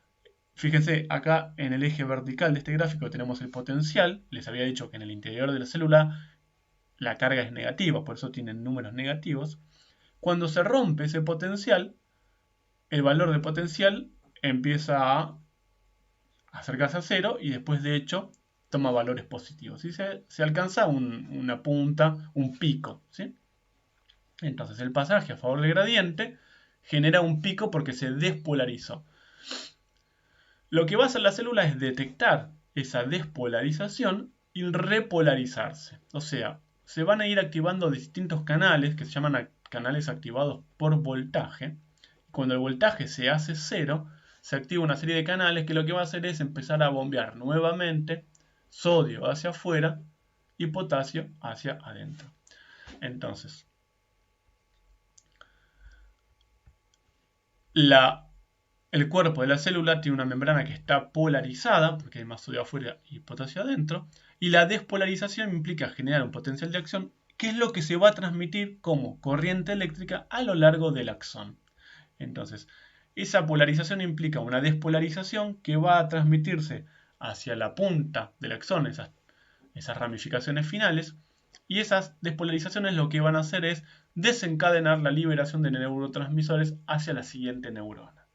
fíjense, acá en el eje vertical de este gráfico tenemos el potencial. Les había dicho que en el interior de la célula la carga es negativa, por eso tienen números negativos. Cuando se rompe ese potencial, el valor de potencial empieza a acercarse a cero y después de hecho toma valores positivos. Y se alcanza una punta, un pico. ¿Sí? Entonces el pasaje a favor del gradiente genera un pico porque se despolarizó. Lo que va a hacer la célula es detectar esa despolarización y repolarizarse. O sea, se van a ir activando distintos canales que se llaman canales activados por voltaje. Cuando el voltaje se hace cero, se activa una serie de canales que lo que va a hacer es empezar a bombear nuevamente sodio hacia afuera y potasio hacia adentro. Entonces, el cuerpo de la célula tiene una membrana que está polarizada, porque hay más sodio afuera y potasio adentro, y la despolarización implica generar un potencial de acción, que es lo que se va a transmitir como corriente eléctrica a lo largo del axón. Entonces, esa polarización implica una despolarización que va a transmitirse hacia la punta del axón, esas ramificaciones finales, y esas despolarizaciones lo que van a hacer es desencadenar la liberación de neurotransmisores hacia la siguiente neurona.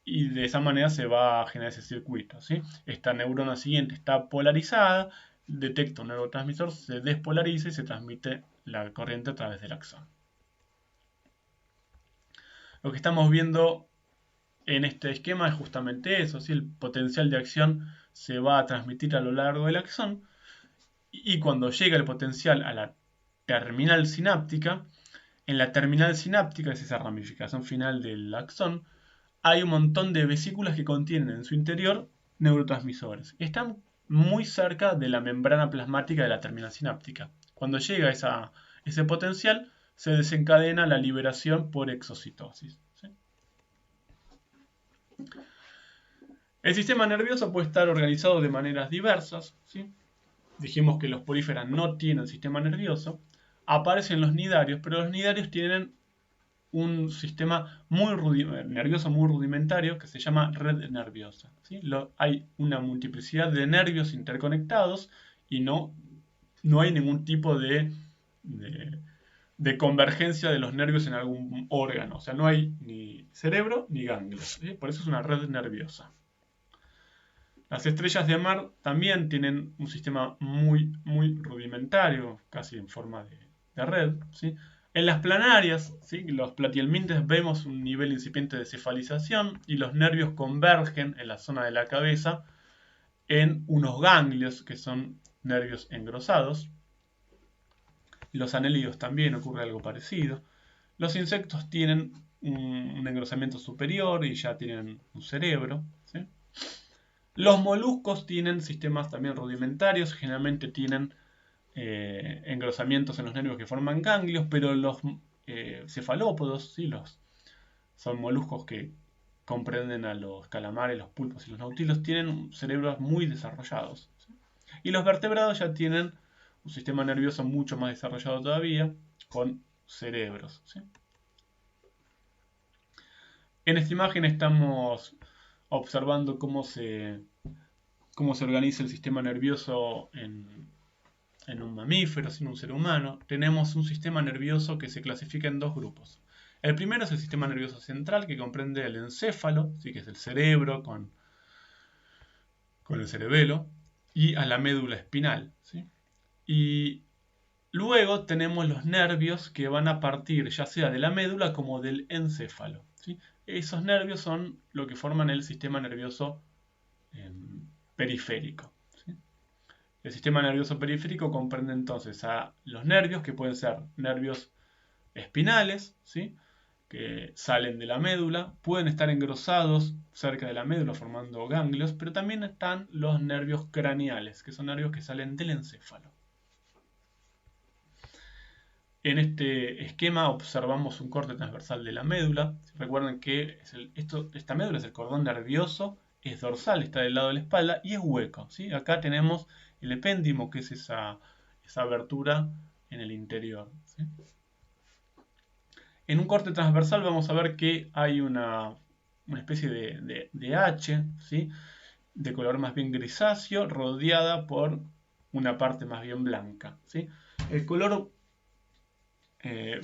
Y de esa manera se va a generar ese circuito. ¿Sí? Esta neurona siguiente está polarizada, detecta un neurotransmisor, se despolariza y se transmite la corriente a través del axón. Lo que estamos viendo en este esquema es justamente eso, ¿sí? El potencial de acción se va a transmitir a lo largo del axón y cuando llega el potencial a la terminal sináptica, en la terminal sináptica, es esa ramificación final del axón, hay un montón de vesículas que contienen en su interior neurotransmisores. Están muy cerca de la membrana plasmática de la terminal sináptica. Cuando llega ese potencial, se desencadena la liberación por exocitosis. ¿Sí? El sistema nervioso puede estar organizado de maneras diversas. ¿Sí? Dijimos que los poríferas no tienen sistema nervioso. Aparecen los nidarios, pero los nidarios tienen un sistema nervioso muy rudimentario que se llama red nerviosa. ¿Sí? Hay una multiplicidad de nervios interconectados y no hay ningún tipo de convergencia de los nervios en algún órgano. O sea, no hay ni cerebro ni ganglios. ¿Sí? Por eso es una red nerviosa. Las estrellas de mar también tienen un sistema muy, muy rudimentario, casi en forma de red. ¿Sí? En las planarias, ¿sí? Los platihelmintes vemos un nivel incipiente de cefalización y los nervios convergen en la zona de la cabeza en unos ganglios que son nervios engrosados. Los anélidos también ocurre algo parecido. Los insectos tienen un engrosamiento superior y ya tienen un cerebro. ¿Sí? Los moluscos tienen sistemas también rudimentarios, generalmente tienen engrosamientos en los nervios que forman ganglios, pero los cefalópodos, ¿sí? Son moluscos que comprenden a los calamares, los pulpos y los nautilos, tienen cerebros muy desarrollados. ¿Sí? Y los vertebrados ya tienen un sistema nervioso mucho más desarrollado todavía, con cerebros. ¿Sí? En esta imagen estamos observando cómo se organiza el sistema nervioso en un mamífero, en un ser humano. Tenemos un sistema nervioso que se clasifica en dos grupos. El primero es el sistema nervioso central, que comprende el encéfalo, ¿sí? Que es el cerebro con el cerebelo, y a la médula espinal. ¿Sí? Y luego tenemos los nervios que van a partir ya sea de la médula como del encéfalo. ¿Sí? Esos nervios son lo que forman el sistema nervioso periférico. ¿Sí? El sistema nervioso periférico comprende entonces a los nervios, que pueden ser nervios espinales, ¿sí? que salen de la médula, pueden estar engrosados cerca de la médula formando ganglios, pero también están los nervios craneales, que son nervios que salen del encéfalo. En este esquema observamos un corte transversal de la médula. Recuerden que esta médula es el cordón nervioso, es dorsal, está del lado de la espalda y es hueco, ¿sí? Acá tenemos el epéndimo, que es esa abertura en el interior, ¿sí? En un corte transversal vamos a ver que hay una especie de H, ¿sí? De color más bien grisáceo, rodeada por una parte más bien blanca, ¿sí? El color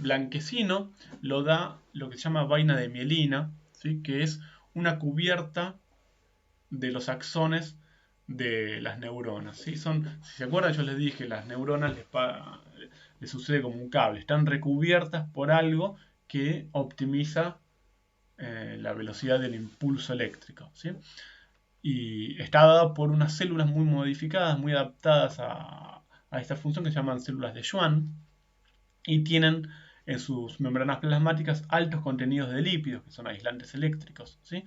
blanquecino lo da lo que se llama vaina de mielina, ¿sí? Que es una cubierta de los axones de las neuronas, ¿sí? Si se acuerdan, yo les dije, las neuronas les sucede como un cable, están recubiertas por algo que optimiza la velocidad del impulso eléctrico, ¿sí? Y está dada por unas células muy modificadas, muy adaptadas a esta función, que se llaman células de Schwann, y tienen en sus membranas plasmáticas altos contenidos de lípidos, que son aislantes eléctricos, ¿sí?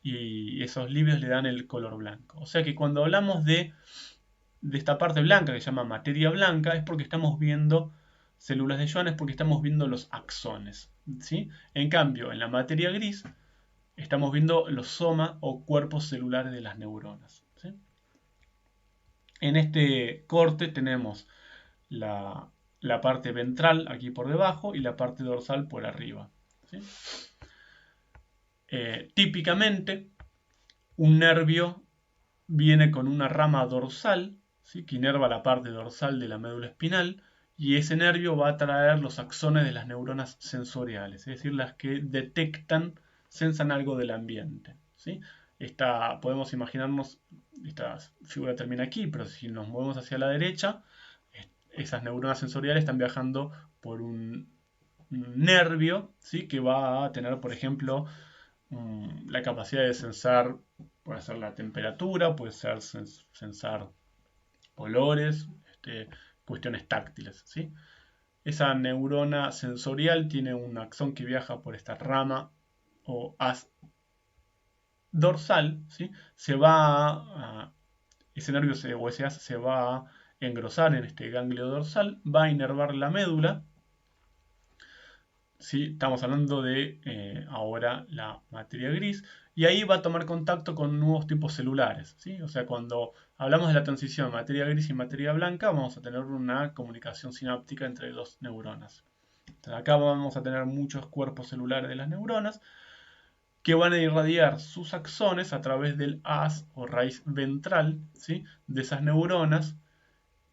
Y esos lípidos le dan el color blanco. O sea que cuando hablamos de esta parte blanca que se llama materia blanca, es porque estamos viendo células de Schwann, es porque estamos viendo los axones, ¿sí? En cambio, en la materia gris estamos viendo los somas o cuerpos celulares de las neuronas, ¿sí? En este corte tenemos la parte ventral aquí por debajo y la parte dorsal por arriba, ¿sí? Típicamente, un nervio viene con una rama dorsal, ¿sí? Que inerva la parte dorsal de la médula espinal, y ese nervio va a traer los axones de las neuronas sensoriales, es decir, las que detectan, sensan algo del ambiente, ¿sí? Podemos imaginarnos, esta figura termina aquí, pero si nos movemos hacia la derecha, esas neuronas sensoriales están viajando por un nervio, ¿sí? Que va a tener, por ejemplo, la capacidad de sensar, puede ser la temperatura, puede ser sensar olores, cuestiones táctiles, ¿sí? Esa neurona sensorial tiene un axón que viaja por esta rama o haz dorsal, ¿sí? Ese nervio o ese haz se va a engrosar en este ganglio dorsal, va a inervar la médula, ¿sí? Estamos hablando de ahora la materia gris, y ahí va a tomar contacto con nuevos tipos celulares, ¿sí? O sea, cuando hablamos de la transición materia gris y materia blanca, vamos a tener una comunicación sináptica entre dos neuronas. Entonces, acá vamos a tener muchos cuerpos celulares de las neuronas que van a irradiar sus axones a través del haz o raíz ventral, ¿sí? De esas neuronas,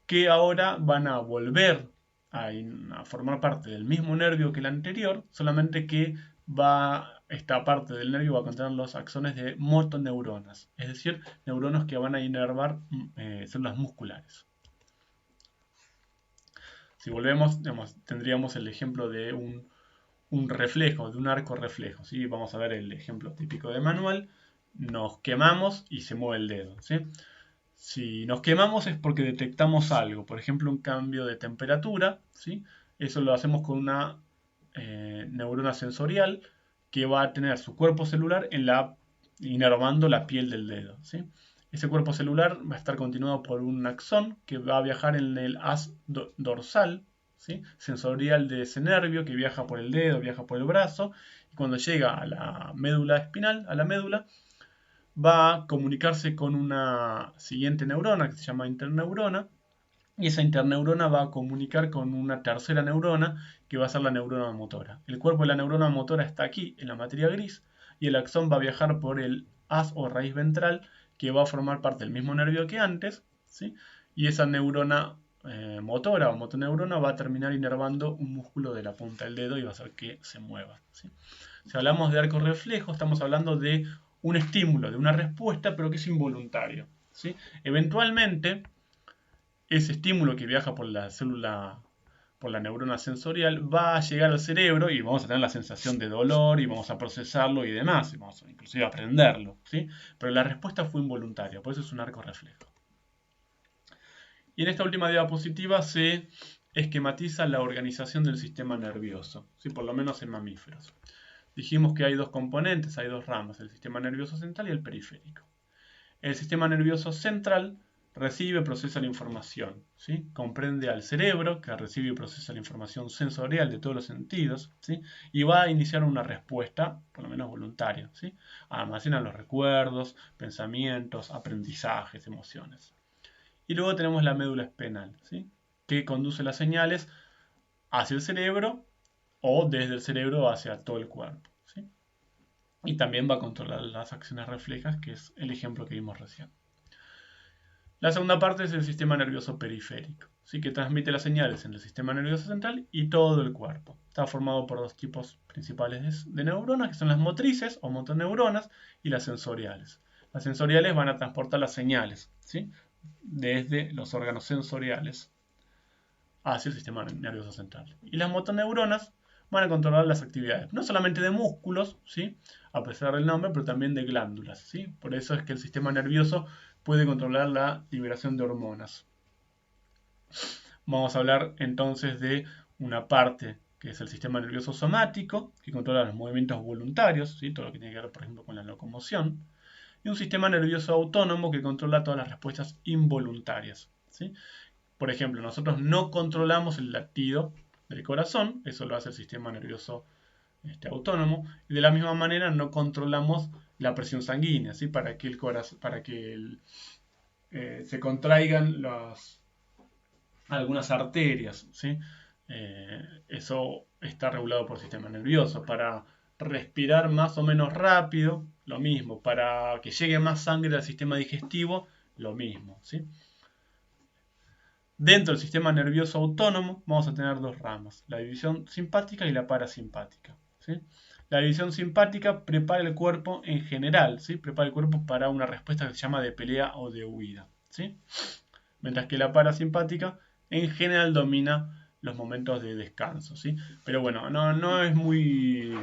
que ahora van a volver a formar parte del mismo nervio que el anterior, solamente que esta parte del nervio va a contener los axones de motoneuronas, es decir, neuronas que van a inervar células musculares. Si volvemos, tendríamos el ejemplo de un reflejo, de un arco reflejo, ¿sí? Vamos a ver el ejemplo típico de manual. Nos quemamos y se mueve el dedo, ¿sí? Si nos quemamos es porque detectamos algo, por ejemplo un cambio de temperatura, ¿sí? Eso lo hacemos con una neurona sensorial que va a tener su cuerpo celular inervando la piel del dedo, ¿sí? Ese cuerpo celular va a estar continuado por un axón que va a viajar en el haz dorsal, ¿sí? Sensorial de ese nervio que viaja por el dedo, viaja por el brazo, y cuando llega a la médula espinal, a la médula, va a comunicarse con una siguiente neurona que se llama interneurona, y esa interneurona va a comunicar con una tercera neurona que va a ser la neurona motora. El cuerpo de la neurona motora está aquí, en la materia gris, y el axón va a viajar por el haz o raíz ventral que va a formar parte del mismo nervio que antes, ¿sí? Y esa neurona motora o motoneurona va a terminar inervando un músculo de la punta del dedo y va a hacer que se mueva, ¿sí? Si hablamos de arco reflejo, estamos hablando de un estímulo, de una respuesta, pero que es involuntario, ¿sí? Eventualmente, ese estímulo que viaja por la célula, por la neurona sensorial, va a llegar al cerebro y vamos a tener la sensación de dolor y vamos a procesarlo y demás, y vamos a inclusive a aprenderlo, ¿sí? Pero la respuesta fue involuntaria, por eso es un arco reflejo. Y en esta última diapositiva se esquematiza la organización del sistema nervioso, ¿sí? Por lo menos en mamíferos. Dijimos que hay dos componentes, hay dos ramas, el sistema nervioso central y el periférico. El sistema nervioso central recibe y procesa la información, ¿sí? Comprende al cerebro, que recibe y procesa la información sensorial de todos los sentidos, ¿sí? Y va a iniciar una respuesta, por lo menos voluntaria, ¿sí? Almacena los recuerdos, pensamientos, aprendizajes, emociones. Y luego tenemos la médula espinal, ¿sí? Que conduce las señales hacia el cerebro o desde el cerebro hacia todo el cuerpo, ¿sí? Y también va a controlar las acciones reflejas, que es el ejemplo que vimos recién. La segunda parte es el sistema nervioso periférico, ¿sí? Que transmite las señales en el sistema nervioso central y todo el cuerpo. Está formado por dos tipos principales de neuronas, que son las motrices o motoneuronas y las sensoriales. Las sensoriales van a transportar las señales, ¿sí? Desde los órganos sensoriales hacia el sistema nervioso central. Y las motoneuronas van a controlar las actividades, no solamente de músculos, ¿sí? A pesar del nombre, pero también de glándulas, ¿sí? Por eso es que el sistema nervioso puede controlar la liberación de hormonas. Vamos a hablar entonces de una parte que es el sistema nervioso somático, que controla los movimientos voluntarios, ¿sí? Todo lo que tiene que ver, por ejemplo, con la locomoción, y un sistema nervioso autónomo que controla todas las respuestas involuntarias, ¿sí? Por ejemplo, nosotros no controlamos el latido del corazón, eso lo hace el sistema nervioso autónomo, y de la misma manera no controlamos la presión sanguínea, ¿sí? Para que se contraigan algunas arterias, ¿sí? Eso está regulado por el sistema nervioso. Para respirar más o menos rápido, lo mismo. Para que llegue más sangre al sistema digestivo, lo mismo, ¿sí? Dentro del sistema nervioso autónomo vamos a tener dos ramas, la división simpática y la parasimpática, ¿sí? La división simpática prepara el cuerpo en general, ¿sí? Prepara el cuerpo para una respuesta que se llama de pelea o de huida, ¿sí? Mientras que la parasimpática en general domina los momentos de descanso, ¿sí? Pero bueno, no es muy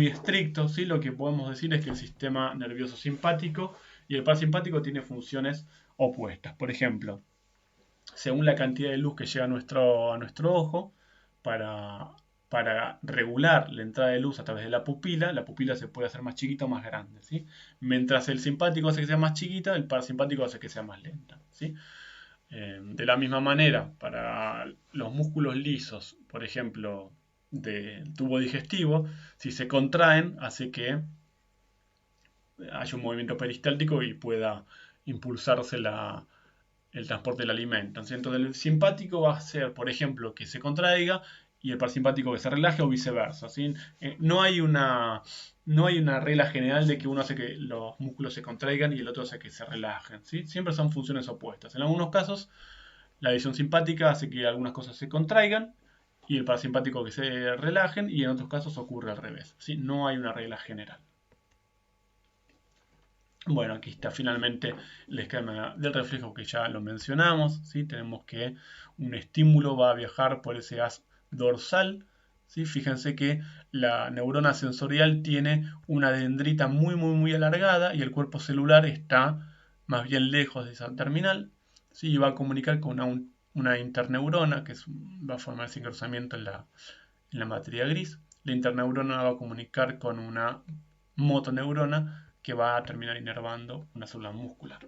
estricto, ¿sí? Lo que podemos decir es que el sistema nervioso simpático y el parasimpático tienen funciones opuestas. Por ejemplo, según la cantidad de luz que llega a nuestro ojo, para regular la entrada de luz a través de la pupila se puede hacer más chiquita o más grande, ¿sí? Mientras el simpático hace que sea más chiquita, el parasimpático hace que sea más lenta, ¿sí? De la misma manera, para los músculos lisos, por ejemplo, del tubo digestivo, si se contraen, hace que haya un movimiento peristáltico y pueda impulsarse el transporte del alimento. Entonces el simpático va a ser, por ejemplo, que se contraiga y el parasimpático que se relaje o viceversa, ¿sí? No hay una regla general de que uno hace que los músculos se contraigan y el otro hace que se relajen, ¿sí? Siempre son funciones opuestas. En algunos casos, la división simpática hace que algunas cosas se contraigan y el parasimpático que se relajen, y en otros casos ocurre al revés, ¿sí? No hay una regla general. Bueno, aquí está finalmente el esquema del reflejo que ya lo mencionamos, ¿sí? Tenemos que un estímulo va a viajar por ese haz dorsal, ¿sí? Fíjense que la neurona sensorial tiene una dendrita muy alargada y el cuerpo celular está más bien lejos de esa terminal, ¿sí? Y va a comunicar con una interneurona va a formar ese engrosamiento en la materia gris. La interneurona va a comunicar con una motoneurona que va a terminar inervando una célula muscular.